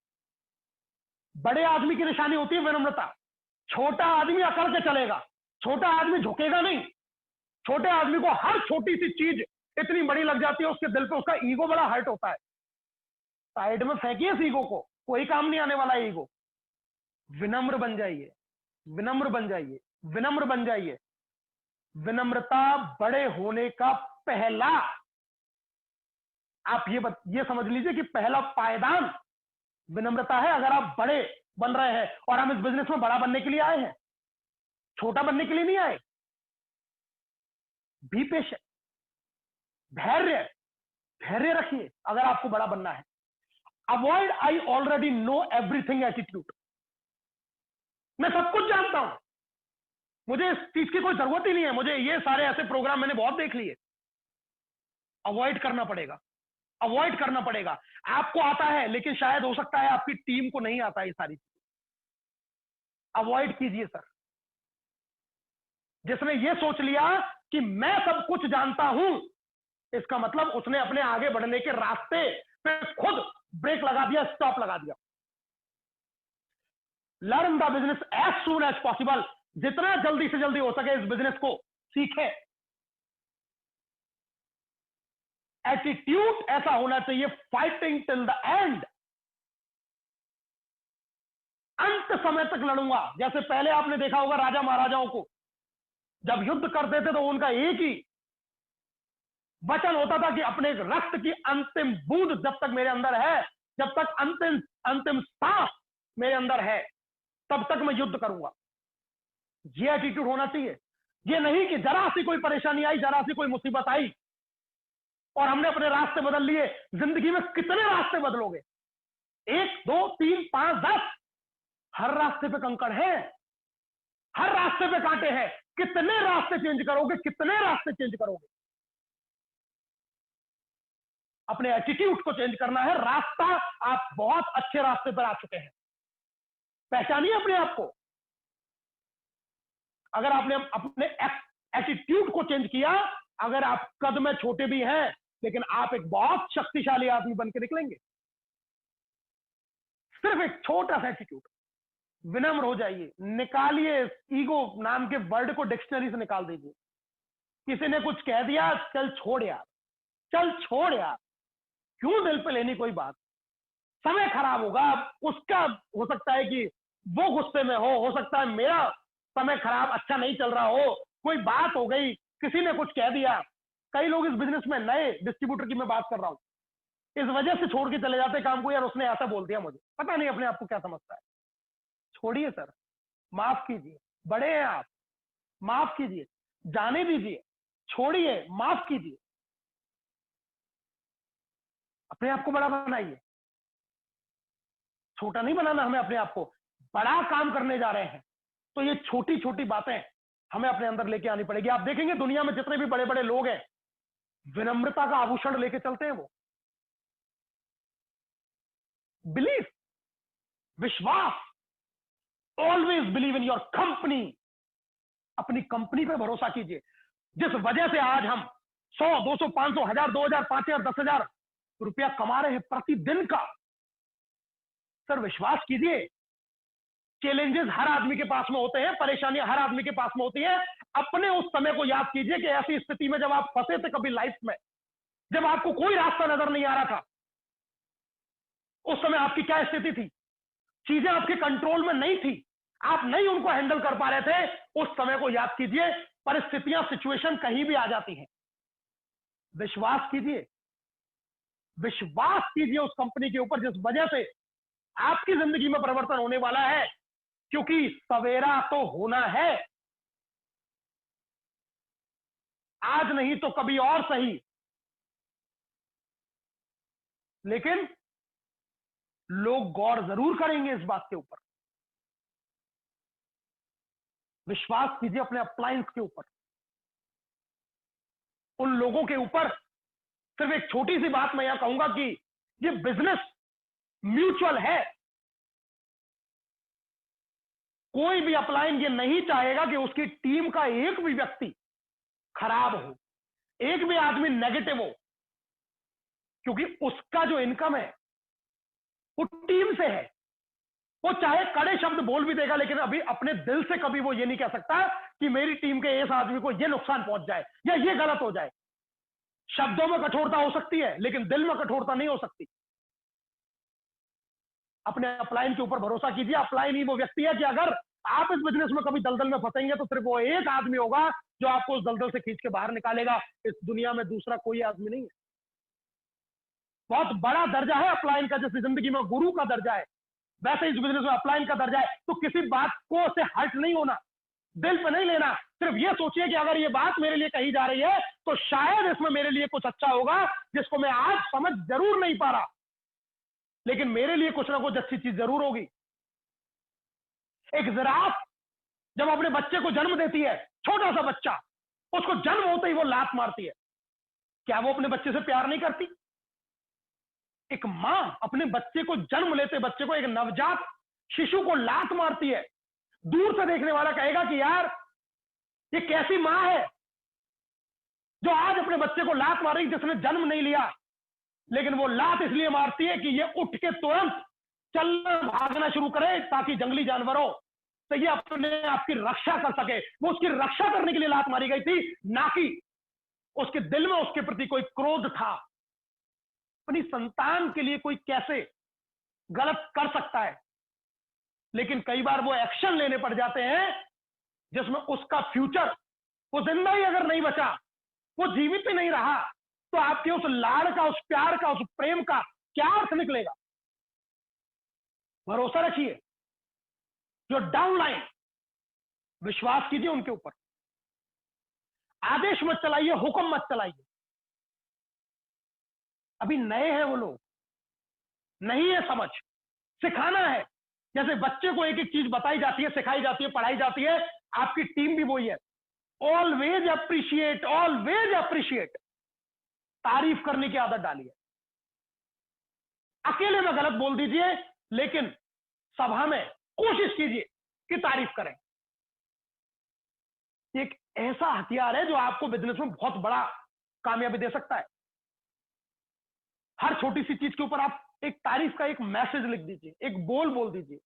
बड़े आदमी की निशानी होती है विनम्रता। छोटा आदमी अकड़ के चलेगा, छोटा आदमी झुकेगा नहीं। छोटे आदमी को हर छोटी सी चीज इतनी बड़ी लग जाती है, उसके दिल पे उसका ईगो बड़ा हर्ट होता है। साइड में फेंकिए इस ईगो को, कोई काम नहीं आने वाला ईगो। विनम्र बन जाइए, विनम्र बन जाइए, विनम्र बन जाइए। विनम्रता बड़े होने का पहला, आप ये समझ लीजिए कि पहला पायदान विनम्रता है। अगर आप बड़े बन रहे हैं, और हम इस बिजनेस में बड़ा बनने के लिए आए हैं, छोटा बनने के लिए नहीं आए। बी पेशेंट, धैर्य, धैर्य रखिए अगर आपको बड़ा बनना है। Avoid I already know everything attitude. मैं सब कुछ जानता हूं, मुझे इस चीज की कोई जरूरत ही नहीं है, मुझे ये सारे ऐसे प्रोग्राम मैंने बहुत देख लिए। अवॉइड करना पड़ेगा, अवॉइड करना पड़ेगा। आपको आता है, लेकिन शायद हो सकता है आपकी टीम को नहीं आता है ये सारी चीज। अवॉइड कीजिए सर। जिसने ये सोच लिया कि मैं सब कुछ जानता हूं, इसका मतलब उसने अपने आगे बढ़ने के रास्ते पे खुद ब्रेक लगा दिया, स्टॉप लगा दिया। Learn the business as soon as possible. जितना जल्दी से जल्दी हो सके इस बिजनेस को सीखे। एटीट्यूड ऐसा होना चाहिए, फाइटिंग टिल द एंड। अंत समय तक लड़ूंगा। जैसे पहले आपने देखा होगा राजा महाराजाओं को, जब युद्ध करते थे तो उनका एक ही वचन होता था कि अपने रक्त की अंतिम बूंद जब तक मेरे अंदर है, जब तक अंतिम अंतिम सांस मेरे अंदर है, तब तक मैं युद्ध करूंगा। ये एटीट्यूड होना चाहिए। ये नहीं कि जरा सी कोई परेशानी आई, जरा सी कोई मुसीबत आई और हमने अपने रास्ते बदल लिए। जिंदगी में कितने रास्ते बदलोगे? 1, 2, 3, 5, 10। हर रास्ते पे कंकड़ है, हर रास्ते पे कांटे हैं। कितने रास्ते चेंज करोगे? कितने रास्ते चेंज करोगे? अपने एटीट्यूड को चेंज करना है। रास्ता, आप बहुत अच्छे रास्ते पर आ चुके हैं। पहचानिए अपने आप को। अगर आपने अपने एटीट्यूड को चेंज किया, अगर आप कद में छोटे भी हैं, लेकिन आप एक बहुत शक्तिशाली आदमी बन के निकलेंगे। सिर्फ एक छोटा सा एटीट्यूड। विनम्र हो जाइए, निकालिए ईगो नाम के वर्ड को डिक्शनरी से निकाल दीजिए। किसी ने कुछ कह दिया, चल छोड़ यार, चल छोड़ यार, क्यों दिल पे लेनी कोई बात। समय खराब होगा उसका, हो सकता है कि वो गुस्से में हो सकता है मेरा समय खराब, अच्छा नहीं चल रहा हो, कोई बात हो गई, किसी ने कुछ कह दिया। कई लोग इस बिजनेस में, नए डिस्ट्रीब्यूटर की मैं बात कर रहा हूं, इस वजह से छोड़ के चले जाते काम को, यार उसने ऐसा बोल दिया मुझे, पता नहीं अपने आप को क्या समझता है। छोड़िए सर, माफ कीजिए, बड़े हैं आप, माफ कीजिए, जाने दीजिए, छोड़िए, माफ कीजिए, अपने आप को बड़ा बनाइए। छोटा नहीं बनाना हमें अपने आप को, बड़ा काम करने जा रहे हैं, तो ये छोटी छोटी बातें हमें अपने अंदर लेके आनी पड़ेगी। आप देखेंगे दुनिया में जितने भी बड़े बड़े लोग हैं, विनम्रता का आभूषण लेके चलते हैं वो। बिलीफ, विश्वास, always believe in your company. अपनी कंपनी पे भरोसा कीजिए। जिस वजह से आज हम 100, 200, 500, 1000, 2000, 5000, 10,000 रुपया कमा रहे हैं प्रतिदिन का, सर विश्वास कीजिए। चैलेंजेस हर आदमी के पास में होते हैं, परेशानियां हर आदमी के पास में होती है। अपने उस समय को याद कीजिए कि ऐसी स्थिति में जब आप फंसे थे कभी लाइफ में, जब आपको कोई रास्ता नजर नहीं आ रहा था, उस समय आपकी क्या स्थिति थी? चीजें आपके कंट्रोल में नहीं थी, आप नहीं उनको हैंडल कर पा रहे थे। उस समय को याद कीजिए। परिस्थितियां, सिचुएशन कहीं भी आ जाती हैं। विश्वास कीजिए, विश्वास कीजिए उस कंपनी के ऊपर जिस वजह से आपकी जिंदगी में परिवर्तन होने वाला है, क्योंकि सवेरा तो होना है। आज नहीं तो कभी और सही, लेकिन लोग गौर जरूर करेंगे इस बात के ऊपर। विश्वास कीजिए अपने अप्लायंस के ऊपर, उन लोगों के ऊपर। सिर्फ एक छोटी सी बात मैं यहां कहूंगा कि ये बिजनेस म्यूचुअल है। कोई भी अपलायन ये नहीं चाहेगा कि उसकी टीम का एक भी व्यक्ति खराब हो, एक भी आदमी नेगेटिव हो, क्योंकि उसका जो इनकम है वो टीम से है। वो चाहे कड़े शब्द बोल भी देगा, लेकिन अभी अपने दिल से कभी वो ये नहीं कह सकता कि मेरी टीम के इस आदमी को ये नुकसान पहुंच जाए या ये गलत हो जाए। शब्दों में कठोरता हो सकती है, लेकिन दिल में कठोरता नहीं हो सकती। अपने अपलाइन के ऊपर भरोसा कीजिए। अपलाइन ही वो व्यक्ति है कि अगर आप इस बिजनेस में कभी दलदल में फंसेंगे तो सिर्फ वो एक आदमी होगा जो आपको उस दलदल से खींच के बाहर निकालेगा। इस दुनिया में दूसरा कोई आदमी नहीं है। बहुत बड़ा दर्जा है अपलाइन का। जैसे जिंदगी में गुरु का दर्जा है, वैसे इस बिजनेस में अपलाइन का दर्जा है। तो किसी बात को से हर्ट नहीं होना, दिल पे नहीं लेना। सिर्फ ये सोचिए कि अगर ये बात मेरे लिए कही जा रही है तो शायद इसमें मेरे लिए कुछ अच्छा होगा जिसको मैं आज समझ जरूर नहीं पा रहा, लेकिन मेरे लिए कुछ ना कुछ अच्छी चीज जरूर होगी। एक जिराफ जब अपने बच्चे को जन्म देती है, छोटा सा बच्चा, उसको जन्म होते ही वो लात मारती है। क्या वो अपने बच्चे से प्यार नहीं करती? एक मां अपने बच्चे को, जन्म लेते बच्चे को, एक नवजात शिशु को लात मारती है। दूर से देखने वाला कहेगा कि यार ये कैसी मां है जो आज अपने बच्चे को लात मार रही, जिसने जन्म नहीं लिया। लेकिन वो लात इसलिए मारती है कि ये उठ के तुरंत चलना भागना शुरू करे ताकि जंगली जानवरों से ये अपने आपकी रक्षा कर सके। वो उसकी रक्षा करने के लिए लात मारी गई थी, ना कि उसके दिल में उसके प्रति कोई क्रोध था। अपनी संतान के लिए कोई कैसे गलत कर सकता है, लेकिन कई बार वो एक्शन लेने पड़ जाते हैं जिसमें उसका फ्यूचर, वो जिंदा ही अगर नहीं बचा, वो जीवित ही नहीं रहा, तो आपके उस लाड़ का, उस प्यार का, उस प्रेम का क्या अर्थ निकलेगा? भरोसा रखिए। जो डाउनलाइन, विश्वास कीजिए उनके ऊपर। आदेश मत चलाइए, हुक्म मत चलाइए। अभी नए हैं वो लोग, नहीं है समझ, सिखाना है। जैसे बच्चे को एक एक चीज बताई जाती है, सिखाई जाती है, पढ़ाई जाती है, आपकी टीम भी वही है। Always appreciate, always appreciate. तारीफ करने की आदत डालिए। अकेले में गलत बोल दीजिए, लेकिन सभा में कोशिश कीजिए कि तारीफ करें। एक ऐसा हथियार है जो आपको बिजनेस में बहुत बड़ा कामयाबी दे सकता है। हर छोटी सी चीज के ऊपर आप एक तारीफ का एक मैसेज लिख दीजिए, एक बोल दीजिए,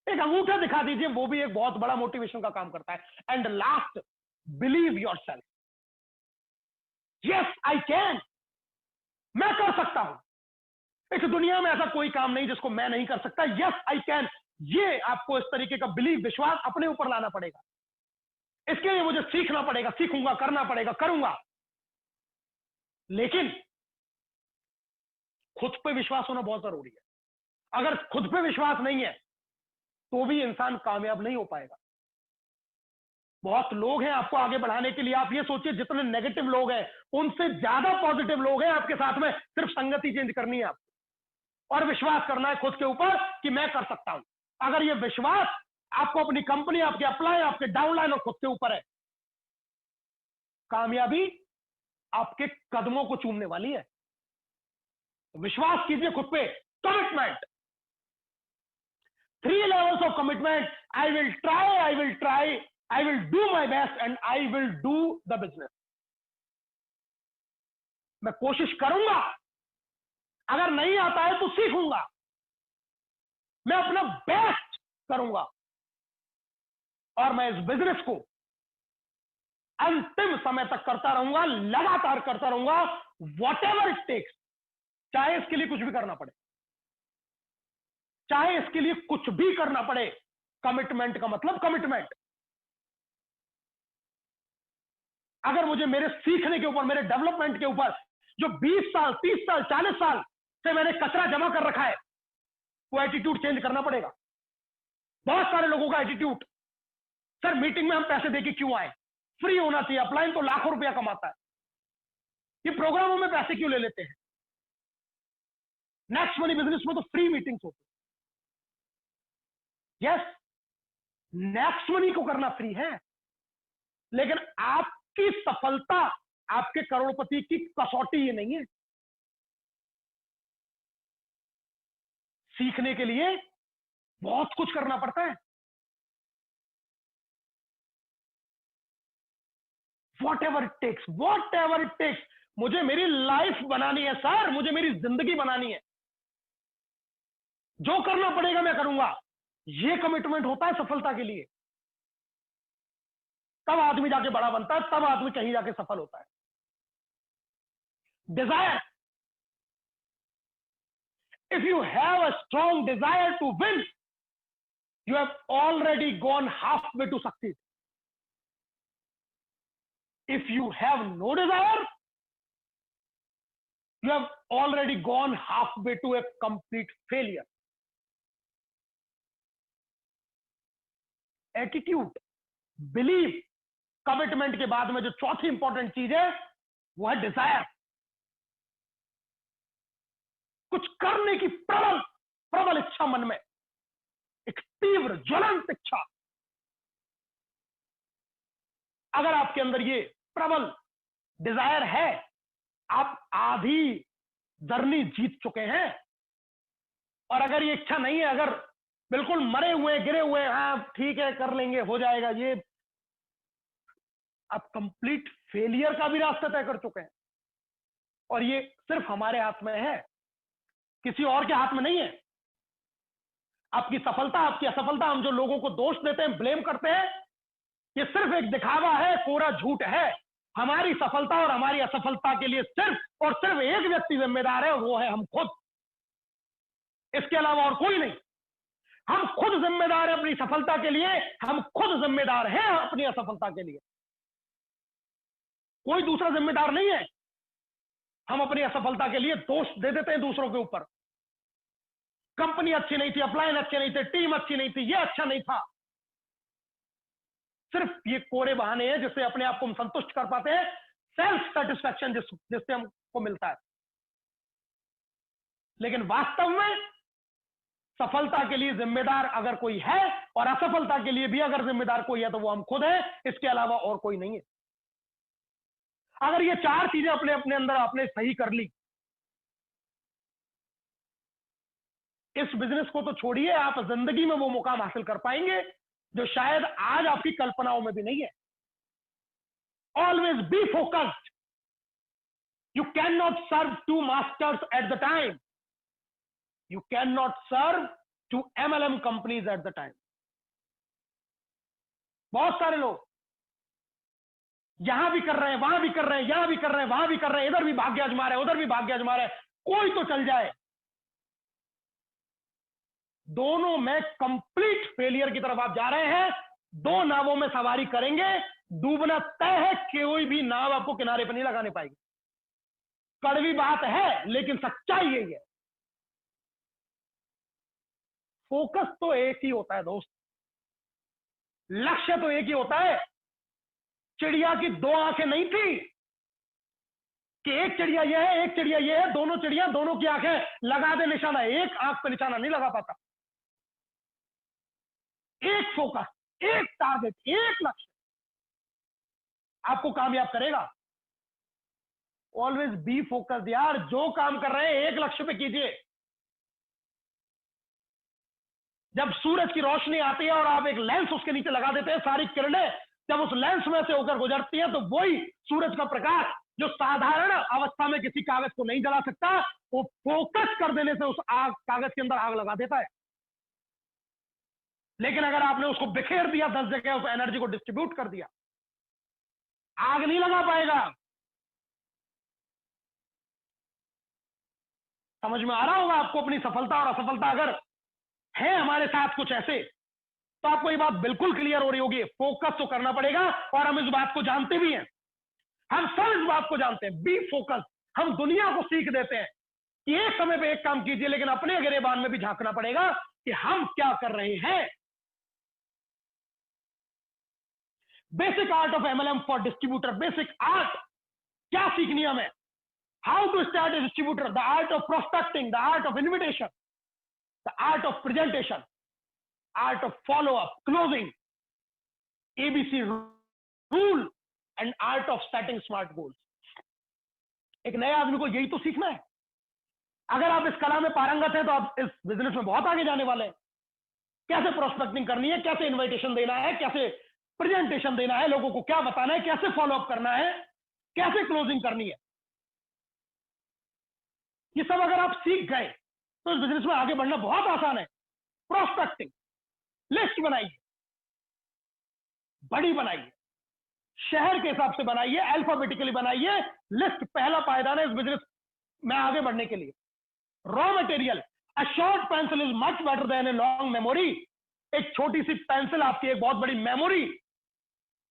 एक अंगूठा दिखा दीजिए, वो भी एक बहुत बड़ा मोटिवेशन का काम करता है। And last, believe your self. Yes I can, मैं कर सकता हूं। इस दुनिया में ऐसा कोई काम नहीं जिसको मैं नहीं कर सकता। Yes I can. ये आपको इस तरीके का बिलीव, विश्वास अपने ऊपर लाना पड़ेगा। इसके लिए मुझे सीखना पड़ेगा, सीखूंगा, करना पड़ेगा, करूंगा। लेकिन खुद पे विश्वास होना बहुत जरूरी है। अगर खुद पे विश्वास नहीं है तो भी इंसान कामयाब नहीं हो पाएगा। बहुत लोग हैं आपको आगे बढ़ाने के लिए। आप ये सोचिए जितने नेगेटिव लोग हैं उनसे ज्यादा पॉजिटिव लोग हैं आपके साथ में। सिर्फ संगति चेंज करनी है आपको, और विश्वास करना है खुद के ऊपर कि मैं कर सकता हूं। अगर ये विश्वास आपको अपनी कंपनी, आपके अप्लाई, आपके डाउनलाइन और खुद के ऊपर है, कामयाबी आपके कदमों को चूमने वाली है। विश्वास कीजिए खुद पे। Commitment, 3 levels of commitment. I will try, I will do my best and I will do the business. मैं कोशिश करूंगा, अगर नहीं आता है तो सीखूंगा, मैं अपना बेस्ट करूंगा और मैं इस बिजनेस को अंतिम समय तक करता रहूंगा, लगातार करता रहूंगा, whatever it takes। चाहे इसके लिए कुछ भी करना पड़े, चाहे इसके लिए कुछ भी करना पड़े। कमिटमेंट का मतलब कमिटमेंट। अगर मुझे मेरे सीखने के ऊपर, मेरे डेवलपमेंट के ऊपर जो 20 साल, 30 साल, 40 साल से मैंने कचरा जमा कर रखा है, वो एटीट्यूड चेंज करना पड़ेगा। बहुत सारे लोगों का एटीट्यूड, सर मीटिंग में हम पैसे देके क्यों आए, फ्री होना चाहिए। अपलाइन तो लाखों रुपया कमाता है, ये प्रोग्रामों में पैसे क्यों ले लेते हैं? नेक्स्ट मनी बिजनेस में तो फ्री मीटिंग्स होती है। यस, नेक्स्ट मनी को करना फ्री है, लेकिन आपकी सफलता, आपके करोड़पति की कसौटी ये नहीं है। सीखने के लिए बहुत कुछ करना पड़ता है। Whatever it takes, whatever it takes. मुझे मेरी लाइफ बनानी है सर, मुझे मेरी जिंदगी बनानी है, जो करना पड़ेगा मैं करूंगा। ये कमिटमेंट होता है सफलता के लिए। तब आदमी जाके बड़ा बनता है, तब आदमी कहीं जाके सफल होता है। Desire, if you have a strong desire to win, you have already gone halfway to succeed. If you have no desire, you have already gone halfway to a complete failure. Attitude, belief, commitment के बाद में जो चौथी important चीज है वो है Dzire. कुछ करने की प्रबल प्रबल इच्छा मन में, एक तीव्र ज्वलंत इच्छा। अगर आपके अंदर ये प्रबल डिजायर है, आप आधी जर्नी जीत चुके हैं। और अगर ये इच्छा नहीं है, अगर बिल्कुल मरे हुए गिरे हुए, हाँ ठीक है कर लेंगे हो जाएगा, ये आप कंप्लीट फेलियर का भी रास्ता तय कर चुके हैं। और ये सिर्फ हमारे हाथ में है, किसी और के हाथ में नहीं है। आपकी सफलता, आपकी असफलता, हम जो लोगों को दोष देते हैं, ब्लेम करते हैं, ये सिर्फ एक दिखावा है, कोरा झूठ है। हमारी सफलता और हमारी असफलता के लिए सिर्फ और सिर्फ एक व्यक्ति जिम्मेदार है, वो है हम खुद। इसके अलावा और कोई नहीं। हम खुद जिम्मेदार हैं अपनी सफलता के लिए, हम खुद जिम्मेदार हैं अपनी असफलता के लिए। कोई दूसरा जिम्मेदार नहीं है। हम अपनी असफलता के लिए दोष दे देते हैं दूसरों के ऊपर। कंपनी अच्छी नहीं थी, अपलाइन अच्छे नहीं थे, टीम अच्छी नहीं थी, ये अच्छा नहीं था। सिर्फ ये कोरे बहाने हैं जिससे अपने आप को हम संतुष्ट कर पाते हैं, सेल्फ सेटिस्फैक्शन जिससे हमको मिलता है। लेकिन वास्तव में सफलता के लिए जिम्मेदार अगर कोई है और असफलता के लिए भी अगर जिम्मेदार कोई है तो वो हम खुद हैं, इसके अलावा और कोई नहीं है। अगर ये चार चीजें अपने अपने अंदर आपने सही कर ली, इस बिजनेस को तो छोड़िए, आप जिंदगी में वो मुकाम हासिल कर पाएंगे जो शायद आज आपकी कल्पनाओं में भी नहीं है। Always be focused. You can not serve two masters at the time. You can not serve two MLM companies at the time. बहुत सारे लोग यहां भी कर रहे हैं, वहां भी कर रहे हैं, यहां भी कर रहे हैं, वहां भी कर रहे हैं, इधर भी भाग्य आजमा रहे हैं, उधर भी भाग्य आजमा रहे हैं, कोई तो चल जाए। दोनों में कंप्लीट फेलियर की तरफ आप जा रहे हैं। दो नावों में सवारी करेंगे, डूबना तय है। कोई भी नाव आपको किनारे पर नहीं लगाने पाएगी। कड़वी बात है लेकिन सच्चाई यही है। फोकस तो एक ही होता है दोस्त, लक्ष्य तो एक ही होता है। चिड़िया की दो आंखें नहीं थी कि एक चिड़िया ये है, एक चिड़िया ये है, दोनों चिड़िया, दोनों की आंखें लगा दे निशाना, एक आंख पे निशाना नहीं लगा पाता। एक फोकस, एक टारगेट, एक लक्ष्य आपको कामयाब करेगा। ऑलवेज बी फोकस्ड यार। जो काम कर रहे हैं एक लक्ष्य पे कीजिए। जब सूरज की रोशनी आती है और आप एक लेंस उसके नीचे लगा देते हैं, सारी किरणें जब उस लेंस में से होकर गुजरती है तो वही सूरज का प्रकाश जो साधारण अवस्था में किसी कागज को नहीं जला सकता, वो फोकस कर देने से उस आग, कागज के अंदर आग लगा देता है। लेकिन अगर आपने उसको बिखेर दिया 10 जगह, उस एनर्जी को डिस्ट्रीब्यूट कर दिया, आग नहीं लगा पाएगा। समझ में आ रहा होगा आपको। अपनी सफलता और असफलता अगर है हमारे साथ कुछ ऐसे, तो आपको ये बात बिल्कुल क्लियर हो रही होगी। फोकस तो करना पड़ेगा और हम इस बात को जानते भी हैं। हम सब इस बात को जानते हैं। B focus. हम दुनिया को सीख देते हैं कि एक समय पे एक काम कीजिए, लेकिन अपने गिरेबान में भी झांकना पड़ेगा कि हम क्या कर रहे हैं। Basic art of MLM for distributor. Basic art क्या सीखनी हमें? How to start a distributor, the art of prospecting, the art of invitation, the art of presentation, art of follow-up, closing, ABC rule, and art of setting smart goals. एक नए आदमी को यही तो सीखना है। अगर आप इस कला में पारंगत हैं तो आप इस बिजनेस में बहुत आगे जाने वाले हैं। कैसे प्रोस्पेक्टिंग करनी है, कैसे इन्विटेशन देना है, कैसे प्रेजेंटेशन देना है, लोगों को क्या बताना है, कैसे फॉलोअप करना है, कैसे क्लोजिंग करनी है, ये सब अगर आप सीख गए तो इस बिजनेस में आगे बढ़ना बहुत आसान है। प्रोस्पेक्टिंग, लिस्ट बनाइए, बड़ी बनाइए, शहर के हिसाब से बनाइए, अल्फाबेटिकली बनाइए। लिस्ट पहला पायदान है इस बिजनेस में आगे बढ़ने के लिए। Raw material, a short pencil is much better than a long memory. एक छोटी सी पेंसिल आपकी एक बहुत बड़ी मेमोरी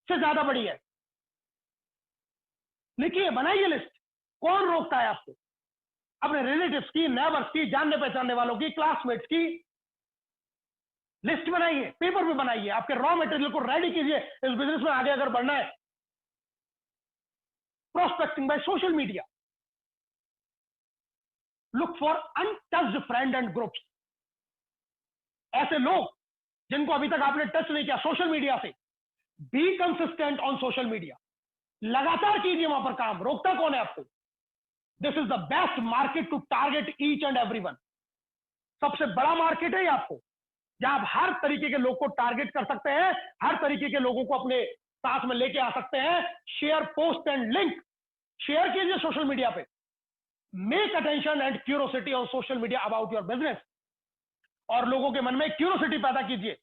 से ज्यादा बड़ी है। लिखिए, बनाइए लिस्ट। कौन रोकता है आपको? अपने रिलेटिव्स की, नेबर्स की, जानने पहचानने वालों की, क्लासमेट्स की लिस्ट बनाइए, पेपर पे बनाइए। आपके रॉ मटेरियल को रेडी कीजिए इस बिजनेस में आगे अगर बढ़ना है। Prospecting by social media, look for untouched friend and groups. ऐसे लोग जिनको अभी तक आपने टच नहीं किया सोशल मीडिया से। Be consistent on social media, लगातार कीजिए वहां पर काम। रोकता कौन है आपको? This is the best market to target each and everyone. सबसे बड़ा मार्केट है ये आपको, जहां आप हर तरीके के लोग को टारगेट कर सकते हैं, हर तरीके के लोगों को अपने साथ में लेके आ सकते हैं। Share, post and link share कीजिए सोशल मीडिया पे। Make attention and curiosity on social media about your business. और लोगों के मन में क्यूरोसिटी पैदा कीजिए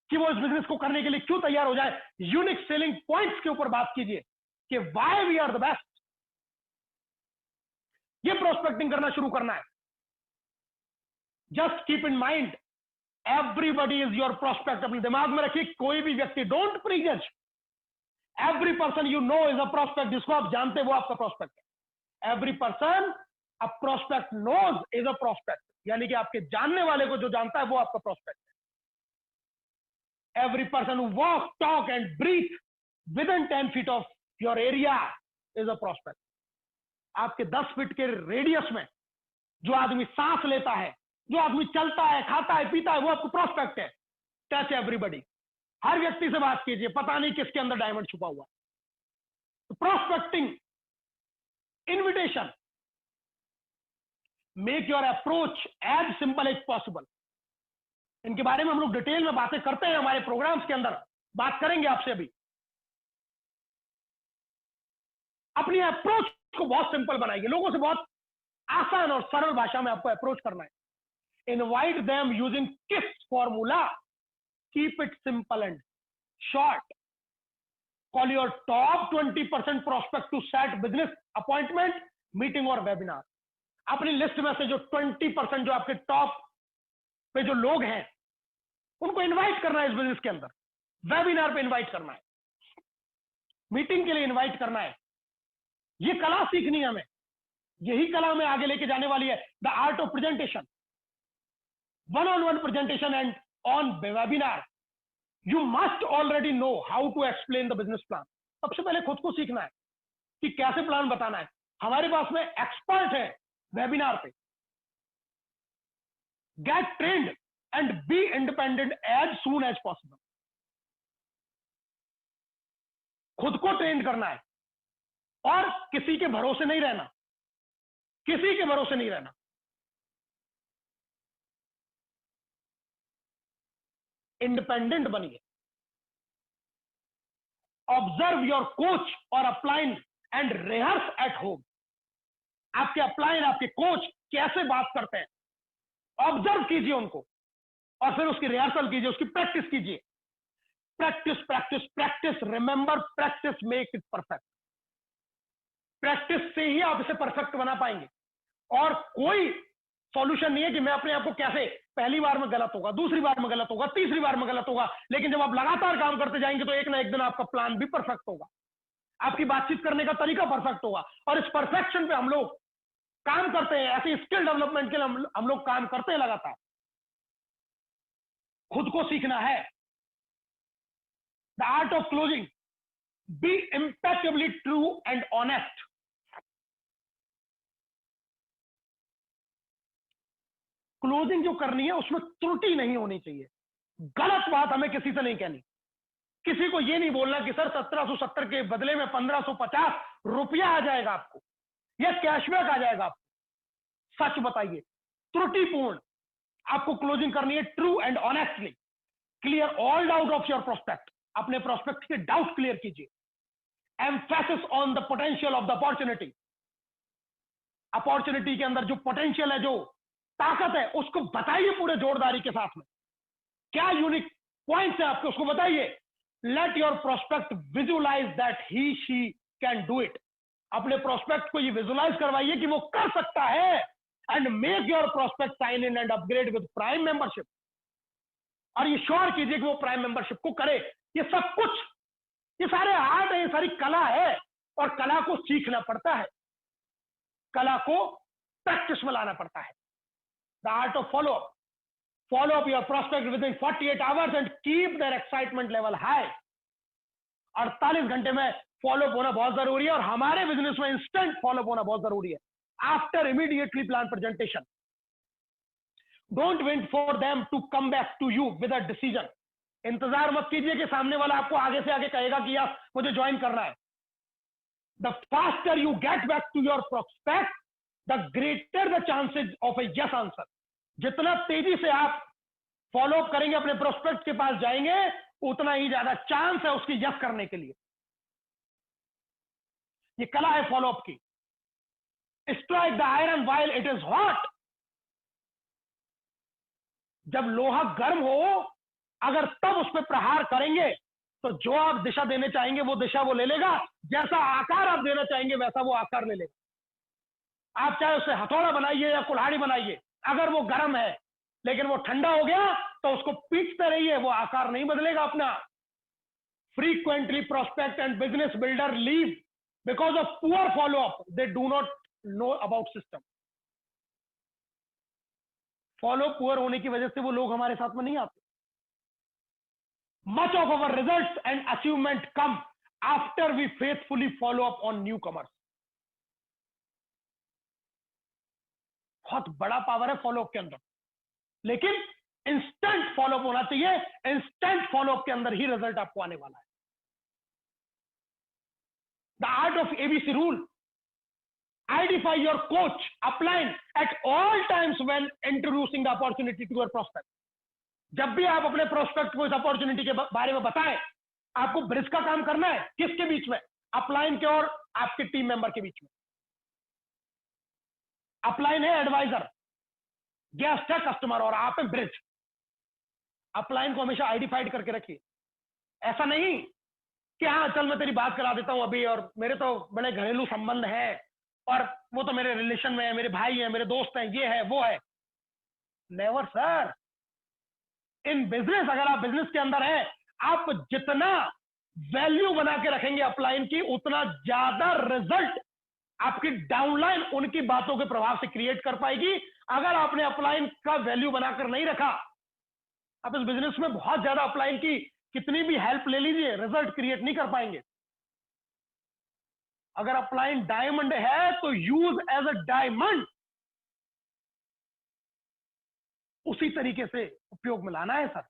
कि वो इस बिजनेस को करने के लिए क्यों तैयार हो जाए। यूनिक सेलिंग पॉइंट्स के ऊपर बात कीजिए कि why we are the best. ये प्रोस्पेक्टिंग करना शुरू करना है। Just keep in mind, everybody is your prospect. अपने दिमाग में रखिए, कोई भी व्यक्ति, don't prejudge, every person you know is a prospect. जिसको आप जानते हैं वो आपका प्रोस्पेक्ट है। Every person a prospect knows is a prospect, यानी कि आपके जानने वाले को जो जानता है वो आपका प्रोस्पेक्ट है। Every person who walk, talk and breathe within 10 feet of your area is a prospect. आपके 10 फीट के रेडियस में जो आदमी सांस लेता है, जो आदमी चलता है, खाता है, पीता है, वो आपको प्रोस्पेक्ट है। टच एवरीबडी, हर व्यक्ति से बात कीजिए, पता नहीं किसके अंदर डायमंड छुपा हुआ। तो prospecting, invitation, make your approach as simple as possible. इनके बारे में हम लोग डिटेल में बातें करते हैं हमारे प्रोग्राम्स के अंदर, बात करेंगे आपसे अभी। अपनी अप्रोच को बहुत सिंपल बनाइए, लोगों से बहुत आसान और सरल भाषा में आपको अप्रोच करना है। इनवाइट देम यूजिंग किस formula, keep it simple and short. Call your top 20% prospect to set business appointment, meeting और वेबिनार। अपनी लिस्ट में से जो 20% जो आपके टॉप पे जो लोग हैं उनको इनवाइट करना है इस बिजनेस के अंदर। वेबिनार पे इनवाइट करना है, मीटिंग के लिए इनवाइट करना है। ये कला सीखनी है हमें, यही कला हमें आगे लेके जाने वाली है। The art of presentation, one-on-one presentation and on webinar, you must already know how to explain the business plan. सबसे पहले खुद को सीखना है कि कैसे प्लान बताना है। हमारे पास में एक्सपर्ट है वेबिनार पे। Get trained and be independent as soon as possible. खुद को ट्रेन करना है और किसी के भरोसे नहीं रहना, किसी के भरोसे नहीं रहना। इंडिपेंडेंट बनिए। ऑब्जर्व योर कोच और upline and rehearse at home. आपके अपलाइन, आपके कोच कैसे बात करते हैं, ऑब्जर्व कीजिए उनको और फिर उसकी रिहर्सल कीजिए, उसकी प्रैक्टिस कीजिए। Practice practice practice, remember practice make it perfect. Practice से ही आप इसे परफेक्ट बना पाएंगे। और कोई सॉल्यूशन नहीं है कि मैं अपने आप को कैसे, पहली बार में गलत होगा, दूसरी बार में गलत होगा, तीसरी बार में गलत होगा, लेकिन जब आप लगातार काम करते जाएंगे तो एक ना एक दिन आपका प्लान भी परफेक्ट होगा, आपकी बातचीत करने का तरीका परफेक्ट होगा। और इस परफेक्शन पे हम लोग काम करते हैं, ऐसी स्किल डेवलपमेंट के लिए हम लोग काम करते हैं लगातार। खुद को सीखना है। The art of closing, be impeccably true and honest. Closing जो करनी है उसमें त्रुटि नहीं होनी चाहिए। गलत बात हमें किसी से नहीं कहनी। किसी को ये नहीं बोलना कि सर 1770 के बदले में 1550 रुपया आ जाएगा आपको या कैशबैक आ जाएगा आपको। सच बताइए, त्रुटिपूर्ण आपको क्लोजिंग करनी है। True and honestly clear all doubt of your prospect. अपने प्रोस्पेक्ट के डाउट क्लियर कीजिए। Emphasis on the potential of the opportunity. Opportunity के अंदर जो पोटेंशियल है, जो ताकत है, उसको बताइए पूरे जोरदारी के साथ में। क्या यूनिक पॉइंट्स है आपके, उसको बताइए। Let your prospect visualise that he she can do it. अपने प्रोस्पेक्ट को ये विजुअलाइज करवाइए कि वो कर सकता है। And make your prospect sign in and upgrade with prime membership. और ये श्योर कीजिए कि वो प्राइम मेंबरशिप को करे। ये सब कुछ, ये सारे आर्ट है, ये सारी कला है, और कला को सीखना पड़ता है, कला को प्रैक्टिस में लाना पड़ता है। The art of follow up. Follow up your prospect with in 48 hours and keep their excitement level high. 48 घंटे में फॉलो अप होना बहुत जरूरी है, और हमारे बिजनेस में इंस्टेंट फॉलो अप होना बहुत जरूरी है। After immediately plan presentation, don't wait for them to come back to you with a decision. इंतजार मत कीजिए कि सामने वाला आपको आगे से आगे कहेगा कि यार मुझे ज्वाइन करना है। The faster you get back to your prospect, the greater the chances of a yes answer. जितना तेजी से आप फॉलो अप करेंगे, अपने प्रोस्पेक्ट के पास जाएंगे, उतना ही ज्यादा चांस है उसकी यस करने के लिए। ये कला है फॉलो अप की। Strike the iron while it is hot. जब लोहा गर्म हो, अगर तब उस पर प्रहार करेंगे तो जो आप दिशा देने चाहेंगे वो दिशा वो ले लेगा। जैसा आकार आप देना चाहेंगे वैसा वो आकार ले लेगा। आप चाहे उसे हथौड़ा बनाइए या कुल्हाड़ी बनाइए, अगर वो गर्म है लेकिन वो ठंडा हो गया तो उसको पीटते रहिए, वो आकार नहीं बदलेगा अपना। Frequently prospect and business builder leave because of poor follow up. They do not know about system. Follow poor होने की वजह से वो लोग हमारे साथ में नहीं आते। Much of our results and achievement come after we faithfully follow up on newcomers. बहुत बड़ा पावर है फॉलो अप के अंदर, लेकिन इंस्टेंट फॉलो अप होना चाहिए। इंस्टेंट फॉलो अप के अंदर ही रिजल्ट आपको आने वाला है। The art of ABC rule. Identify your coach upline at all times when introducing the opportunity to your prospect. जब भी आप अपने प्रोस्पेक्ट को इस अपॉर्चुनिटी के बारे में बताएं, आपको ब्रिज का काम करना है। किसके बीच में? अपलाइन के और आपके टीम मेंबर के बीच में। अपलाइन है एडवाइजर, गेस्ट है कस्टमर, और आप है ब्रिज। अपलाइन को हमेशा आइडेंटिफाइड करके रखिए। ऐसा नहीं कि हाँ चल मैं तेरी बात करा देता हूं अभी, और मेरे तो बड़े घरेलू संबंध है, और वो तो मेरे रिलेशन में है, मेरे भाई हैं, मेरे दोस्त हैं, ये है वो है। Never sir. इन बिजनेस, अगर आप बिजनेस के अंदर हैं, आप जितना वैल्यू बना के रखेंगे अपलाइन की, उतना ज्यादा रिजल्ट आपकी डाउनलाइन उनकी बातों के प्रभाव से क्रिएट कर पाएगी। अगर आपने अपलाइन का वैल्यू बनाकर नहीं रखा, आप इस बिजनेस में बहुत ज्यादा अपलाइन की कितनी भी हेल्प ले लीजिए, रिजल्ट क्रिएट नहीं कर पाएंगे। अगर अपलाइन डायमंड है तो यूज एज अ डायमंड, उसी तरीके से उपयोग में लाना है सर।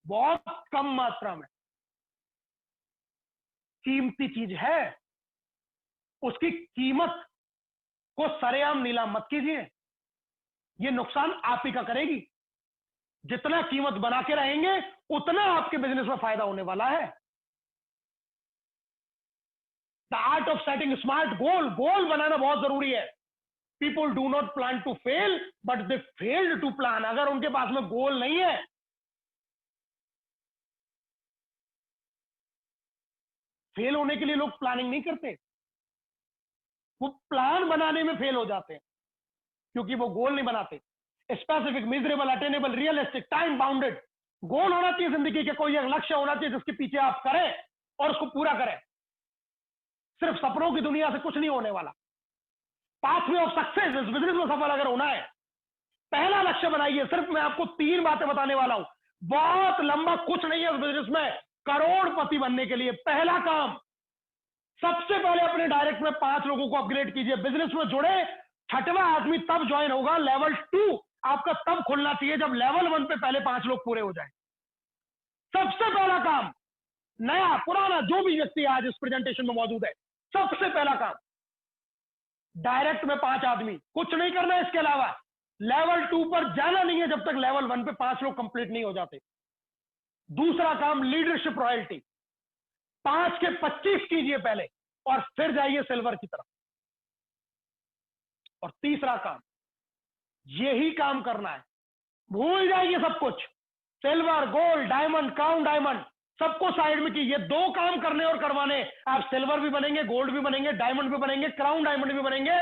बहुत कम मात्रा में कीमती चीज है, उसकी कीमत को सरेआम नीलाम मत कीजिए, ये नुकसान आप ही का करेगी। जितना कीमत बना के रहेंगे उतना आपके बिजनेस में फायदा होने वाला है। The art of setting smart goal. Goal बनाना बहुत जरूरी है। People do not plan to fail but they failed to plan. अगर उनके पास में गोल नहीं है, फेल होने के लिए लोग प्लानिंग नहीं करते, वो प्लान बनाने में फेल हो जाते हैं क्योंकि वो गोल नहीं बनाते। Specific, measurable, attainable, realistic, time bounded. Goal होना चाहिए जिंदगी के, कोई एक लक्ष्य होना चाहिए जिसके पीछे आप करें और उसको पूरा करें। सिर्फ सपनों की दुनिया से कुछ नहीं होने वाला। पाथवे ऑफ सक्सेस, इस बिजनेस में सफल अगर होना है, पहला लक्ष्य बनाइए। सिर्फ मैं आपको 3 बातें बताने वाला हूं, बहुत लंबा कुछ नहीं है इस बिजनेस में। करोड़पति बनने के लिए पहला काम, सबसे पहले अपने डायरेक्ट में 5 लोगों को अपग्रेड कीजिए। बिजनेस में जुड़े 6वां आदमी तब ज्वाइन होगा लेवल 2 आपका तब खुलना चाहिए जब लेवल 1 पे पहले 5 लोग पूरे हो जाए। सबसे पहला काम, नया पुराना जो भी व्यक्ति आज इस प्रेजेंटेशन में मौजूद है, सबसे पहला काम, डायरेक्ट में 5 आदमी, कुछ नहीं करना है इसके अलावा। लेवल 2 पर जाना नहीं है जब तक लेवल 1 पे 5 लोग कंप्लीट नहीं हो जाते। दूसरा काम, लीडरशिप रॉयल्टी, 5 के 25 कीजिए पहले और फिर जाइए सिल्वर की तरफ। और तीसरा काम, यही काम करना है, भूल जाइए सब कुछ, silver, gold, diamond, crown diamond, सबको साइड में कीजिए। 2 काम करने और करवाने, आप सिल्वर भी बनेंगे, गोल्ड भी बनेंगे, डायमंड भी बनेंगे, क्राउन डायमंड भी बनेंगे,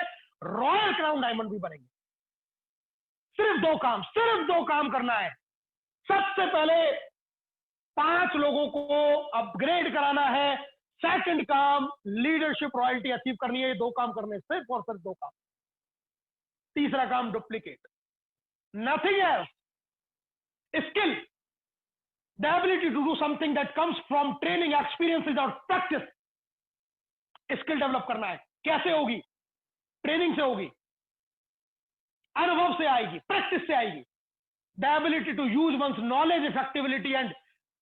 रॉयल क्राउन डायमंड भी बनेंगे। सिर्फ 2 काम करना है। सबसे पहले 5 लोगों को अपग्रेड कराना है। सेकंड काम, लीडरशिप रॉयल्टी अचीव करनी है। ये 2 काम करने, सिर्फ और सिर्फ 2 काम। तीसरा काम, duplicate, nothing else. Skill, the ability to do something that comes from training, experiences और practice. स्किल डेवलप करना है। कैसे होगी? ट्रेनिंग से होगी, अनुभव से आएगी, प्रैक्टिस से आएगी। The ability to use one's knowledge effectively and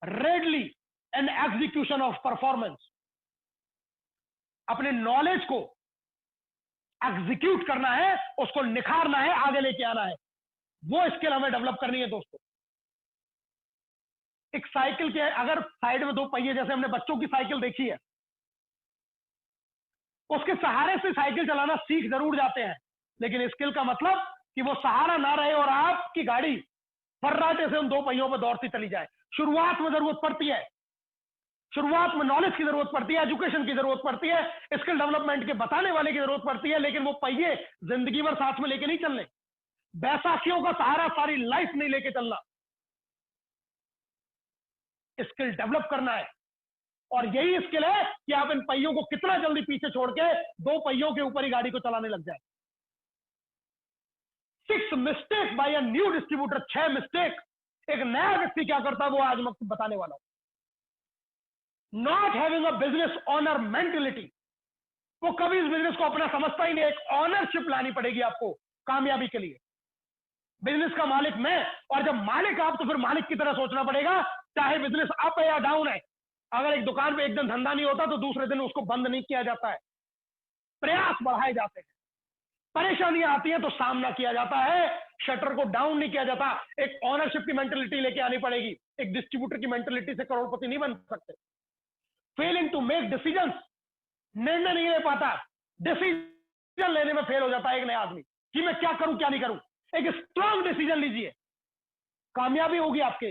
readily in execution of performance. अपने नॉलेज को एग्जीक्यूट करना है, उसको निखारना है, आगे लेके आना है। वो स्किल हमें डेवलप करनी है दोस्तों। एक साइकिल के अगर साइड में 2 पहिए, जैसे हमने बच्चों की साइकिल देखी है, उसके सहारे से साइकिल चलाना सीख जरूर जाते हैं, लेकिन स्किल का मतलब कि वो सहारा ना रहे और आपकी गाड़ी फर्राटे से उन 2 पहियों पर दौड़ती चली जाए। शुरुआत में जरूरत पड़ती है, शुरुआत में नॉलेज की जरूरत पड़ती है, एजुकेशन की जरूरत पड़ती है, स्किल डेवलपमेंट के बताने वाले की जरूरत पड़ती है, लेकिन वो पहिए जिंदगी भर साथ में लेके नहीं चलने। बैसाखियों का सहारा सारी लाइफ नहीं लेके चलना। स्किल डेवलप करना है, और यही स्किल है कि आप इन पहियों को कितना जल्दी पीछे छोड़ के 2 पहियों के ऊपर ही गाड़ी को चलाने लग जाए। 6 mistake by a new distributor, 6 mistake एक नया व्यक्ति क्या करता है वो आज मैं आपको बताने वाला हूं। Not having a business honour mentality, वो कभी इस बिजनेस को अपना समझता ही नहीं। एक ऑनरशिप लानी पड़ेगी आपको कामयाबी के लिए। बिजनेस का मालिक मैं, और जब मालिक आप तो फिर मालिक की तरह सोचना पड़ेगा, चाहे बिजनेस अप है या डाउन है। अगर एक दुकान पे एक दिन धंधा नहीं होता तो दूसरे दिन उसको बंद नहीं किया जाता है, प्रयास बढ़ाए जाते हैं। परेशानियां आती हैं तो सामना किया जाता है, शटर को डाउन नहीं किया जाता। एक ऑनरशिप की मेंटेलिटी लेके आनी पड़ेगी। एक डिस्ट्रीब्यूटर की मेंटेलिटी से करोड़पति नहीं बन सकते। फेलिंग टू मेक डिसीजंस, निर्णय नहीं ले पाता, डिसीजन लेने में फेल हो जाता है एक नया आदमी कि मैं क्या करूं क्या नहीं करूं। एक स्ट्रांग डिसीजन लीजिए, कामयाबी होगी आपके।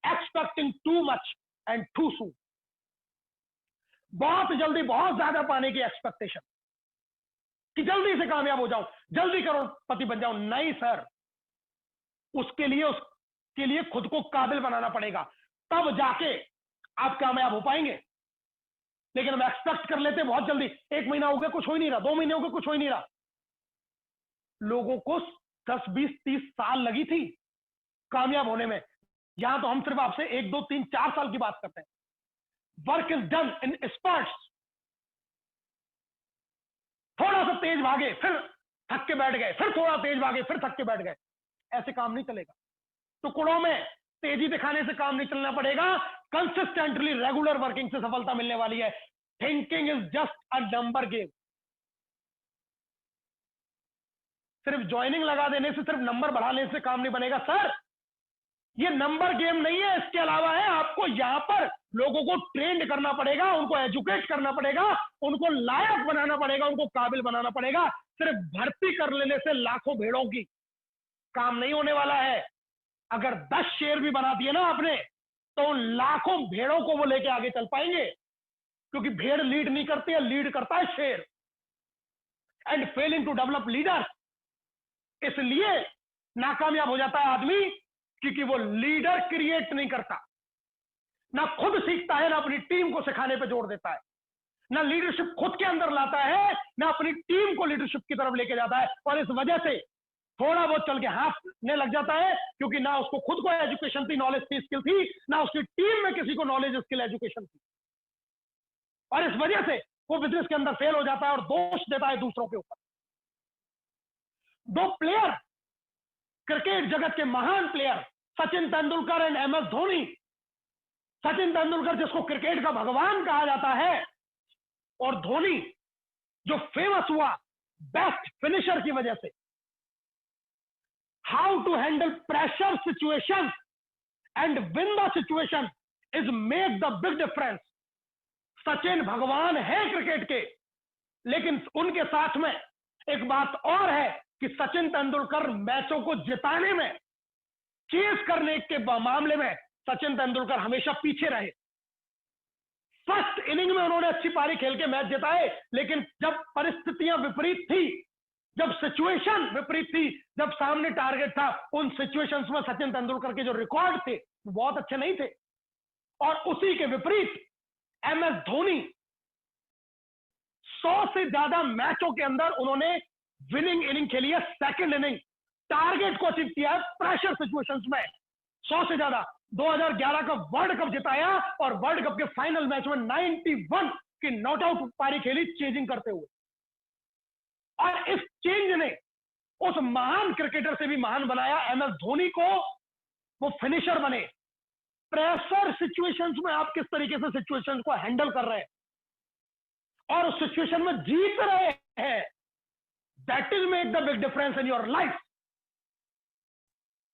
Expecting too much and too soon, बहुत जल्दी बहुत ज्यादा पाने की एक्सपेक्टेशन कि जल्दी से कामयाब हो जाऊं, जल्दी करोड़पति बन जाऊं। नहीं सर, उसके लिए खुद को काबिल बनाना पड़ेगा, तब जाके आप कामयाब हो पाएंगे। लेकिन हम एक्सपेक्ट कर लेते बहुत जल्दी, 1 महीना हो गया कुछ हो ही नहीं रहा, 2 महीने हो गए कुछ हो ही नहीं रहा। लोगों को 10, 20, 30 साल लगी थी कामयाब होने में, यहां तो हम सिर्फ आपसे 1, 2, 3, 4 साल की बात करते हैं। Work is done in sprouts. थोड़ा सा तेज भागे फिर थक के बैठ गए, फिर थोड़ा तेज भागे फिर थक के बैठ गए, ऐसे काम नहीं चलेगा। टुकड़ों में तेजी दिखाने से काम नहीं चलना पड़ेगा, कंसिस्टेंटली रेगुलर वर्किंग से सफलता मिलने वाली है। Thinking is just a number game. सिर्फ ज्वाइनिंग लगा देने से, सिर्फ नंबर बढ़ाने से काम नहीं बनेगा सर, ये नंबर गेम नहीं है। इसके अलावा है, आपको यहां पर लोगों को ट्रेंड करना पड़ेगा, उनको एजुकेट करना पड़ेगा, उनको लायक बनाना पड़ेगा, उनको काबिल बनाना पड़ेगा। सिर्फ भर्ती कर लेने से लाखों भेड़ों की काम नहीं होने वाला है। अगर 10 शेर भी बना दिए ना आपने, तो उन लाखों भेड़ों को वो लेके आगे चल पाएंगे, क्योंकि भेड़ लीड नहीं करती है, लीड करता है शेर। And failing to develop leader, इसलिए नाकामयाब हो जाता है आदमी, क्योंकि वो लीडर क्रिएट नहीं करता, ना खुद सीखता है, ना अपनी टीम को सिखाने पे जोर देता है, ना लीडरशिप खुद के अंदर लाता है, ना अपनी टीम को लीडरशिप की तरफ लेके जाता है। और इस वजह से थोड़ा बहुत चल के हाथने लग जाता है, क्योंकि ना उसको खुद को एजुकेशन थी, नॉलेज थी, स्किल थी, ना उसकी टीम में किसी को नॉलेज, स्किल, एजुकेशन थी। और इस वजह से वो बिजनेस के अंदर फेल हो जाता है और दोष देता है दूसरों के ऊपर। 2 प्लेयर क्रिकेट जगत के महान player Sachin Tendulkar and M S Dhoni. Sachin Tendulkar जिसको क्रिकेट का भगवान कहा जाता है, और धोनी जो फेमस हुआ बेस्ट फिनिशर की वजह से। How to handle pressure situation and win the situation is make the big difference. Sachin भगवान है क्रिकेट के, लेकिन उनके साथ में एक बात और है कि सचिन तेंदुलकर मैचों को जिताने में, चेस करने के मामले में सचिन तेंदुलकर हमेशा पीछे रहे। फर्स्ट इनिंग में उन्होंने अच्छी पारी खेल के मैच जिताए, लेकिन जब परिस्थितियां विपरीत थी, जब सिचुएशन विपरीत थी, जब सामने टारगेट था, उन सिचुएशंस में सचिन तेंदुलकर के जो रिकॉर्ड थे वो बहुत अच्छे नहीं थे। और उसी के विपरीत एम एस धोनी 100 से ज्यादा मैचों के अंदर उन्होंने विनिंग इनिंग खेली है, सेकंड इनिंग टारगेट को अचीव किया है प्रेशर सिचुएशंस में 100 से ज्यादा। 2011 का वर्ल्ड कप जिताया और वर्ल्ड कप के फाइनल मैच में 91 की नॉटआउट पारी खेली चेजिंग करते हुए। और इस चेंज ने उस महान क्रिकेटर से भी महान बनाया। एम एस धोनी को वो फिनिशर बने। प्रेशर सिचुएशंस में आप किस तरीके से सिचुएशंस को हैंडल कर रहे हैं और उस सिचुएशन में जीत रहे हैं, that is make the big difference in your life.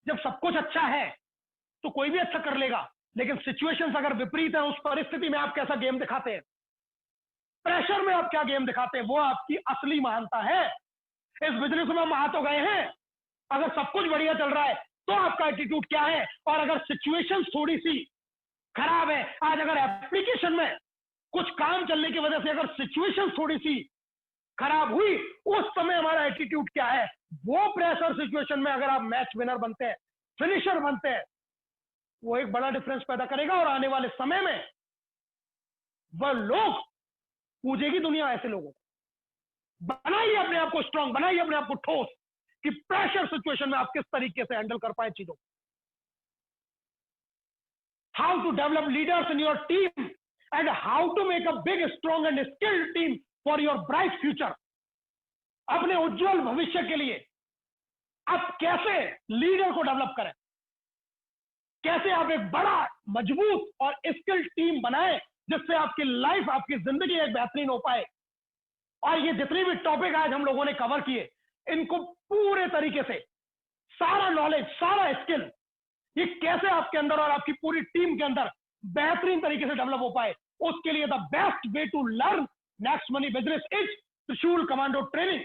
जब सब कुछ अच्छा है तो कोई भी अच्छा कर लेगा, लेकिन सिचुएशंस अगर विपरीत है, उस परिस्थिति में आप कैसा गेम दिखाते हैं, प्रेशर में आप क्या गेम दिखाते हैं, वो आपकी असली महानता है। इस बिजनेस में हम आ तो गए हैं, अगर सब कुछ बढ़िया चल रहा है तो आपका एटीट्यूड क्या है, और अगर सिचुएशन थोड़ी सी खराब है, आज अगर एप्लीकेशन में कुछ काम चलने की वजह से अगर सिचुएशन थोड़ी सी खराब हुई, उस समय हमारा एटीट्यूड क्या है। वो प्रेशर सिचुएशन में अगर आप मैच विनर बनते हैं, फिनिशर बनते हैं, वो एक बड़ा डिफरेंस पैदा करेगा। और आने वाले समय में वह लोग पूजेगी दुनिया ऐसे लोगों को। बनाइए अपने आप को स्ट्रांग, बनाइए अपने आप को ठोस, कि प्रेशर सिचुएशन में आप किस तरीके से हैंडल कर पाए चीजों। How to develop leaders in your team and how to make a big strong and skilled team for your bright future. अपने उज्जवल भविष्य के लिए आप कैसे लीडर को डेवलप करें, कैसे आप एक बड़ा मजबूत और स्किल्ड टीम बनाएं, जिससे आपकी लाइफ, आपकी जिंदगी एक बेहतरीन हो पाए। और ये जितनी भी टॉपिक आज हम लोगों ने कवर किए, इनको पूरे तरीके से सारा नॉलेज, सारा स्किल, ये कैसे आपके अंदर और आपकी पूरी टीम के अंदर बेहतरीन तरीके से डेवलप हो पाए, उसके लिए the best way to learn next money business is Trishul commando training.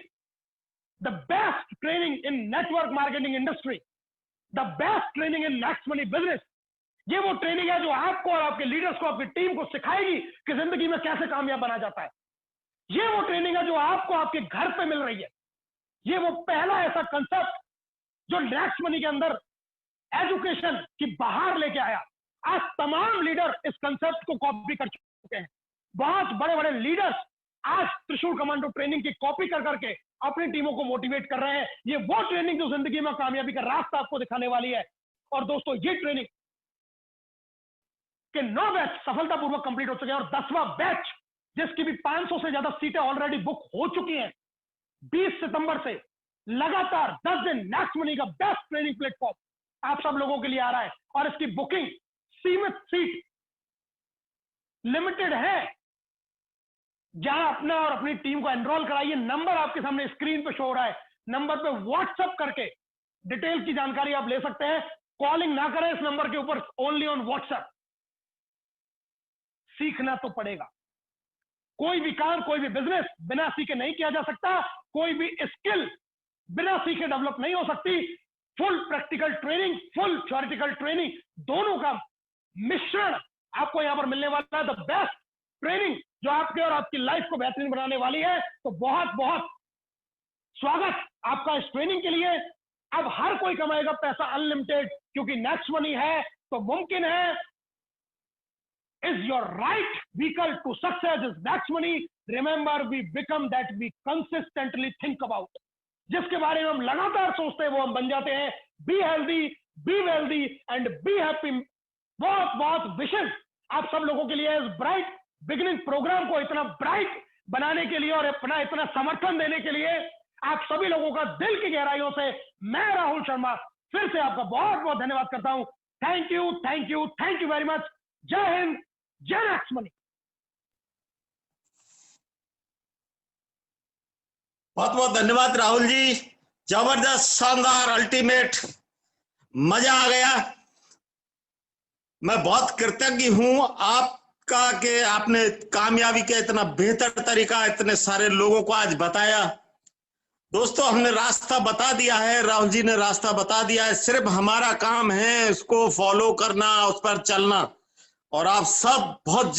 The best training in network marketing industry, the best training in next money business. ये वो ट्रेनिंग है जो आपको और आपके लीडर्स को, आपकी टीम को सिखाएगी कि जिंदगी में कैसे कामयाब बना जाता है। ये वो ट्रेनिंग है जो आपको आपके घर पे मिल रही है। ये वो पहला ऐसा कंसेप्ट जो नेक्स्ट मनी के अंदर एजुकेशन की बाहर लेके आया। आज तमाम लीडर इस कंसेप्ट को कॉपी कर चुके हैं। बहुत बड़े बड़े लीडर्स आज त्रिशूल कमांडो ट्रेनिंग की कॉपी कर करके अपनी टीमों को मोटिवेट कर रहे हैं। ये वो ट्रेनिंग जो जिंदगी में कामयाबी का रास्ता आपको दिखाने वाली है। और दोस्तों, ये ट्रेनिंग के 9 बैच सफलतापूर्वक कंप्लीट हो चुके हैं और 10वां बैच, जिसकी भी 500 से ज्यादा सीटें ऑलरेडी बुक हो चुकी हैं, 20 सितंबर से लगातार 10 दिन नेक्स्ट मनी का बेस्ट ट्रेनिंग प्लेटफॉर्म आप सब लोगों के लिए आ रहा है। और इसकी बुकिंग सीमित सीट, लिमिटेड है। जहां अपना और अपनी टीम को एनरोल कराइए। नंबर आपके सामने स्क्रीन पे शो हो रहा है, नंबर पे व्हाट्सएप करके डिटेल की जानकारी आप ले सकते हैं। कॉलिंग ना करें इस नंबर के ऊपर, ओनली ऑन व्हाट्सएप। सीखना तो पड़ेगा। कोई भी काम, कोई भी बिजनेस बिना सीखे नहीं किया जा सकता। कोई भी स्किल बिना सीखे डेवलप नहीं हो सकती। Full practical training, full theoretical training, दोनों का मिश्रण आपको यहां पर मिलने वाला है। द बेस्ट ट्रेनिंग जो आपके और आपकी लाइफ को बेहतरीन बनाने वाली है। तो बहुत बहुत स्वागत आपका इस ट्रेनिंग के लिए। अब हर कोई कमाएगा पैसा अनलिमिटेड, क्योंकि नेक्स्ट मनी है तो मुमकिन है। Is your right vehicle to success is next money. Remember, we become that we consistently think about. जिसके बारे में हम लगातार सोचते हैं वो हम बन जाते हैं। Be healthy, be wealthy and be happy. बहुत बहुत विशेष आप सब लोगों के लिए इस ब्राइट बिगिनिंग प्रोग्राम को इतना ब्राइट बनाने के लिए और अपना इतना समर्थन देने के लिए आप सभी लोगों का दिल की गहराइयों से मैं राहुल शर्मा फिर से आपका बहुत बहुत धन्यवाद करता हूं। Thank you, thank you, thank you very much. जय हिंद, जय मैक्स मनी। बहुत बहुत धन्यवाद राहुल जी, जबरदस्त, शानदार, अल्टीमेट, मजा आ गया। मैं बहुत कृतज्ञ हूं आपका कि आपने कामयाबी का इतना बेहतर तरीका इतने सारे लोगों को आज बताया। दोस्तों, हमने रास्ता बता दिया है, राहुल जी ने रास्ता बता दिया है, सिर्फ हमारा काम है उसको फॉलो करना, उस पर चलना। और आप सब बहुत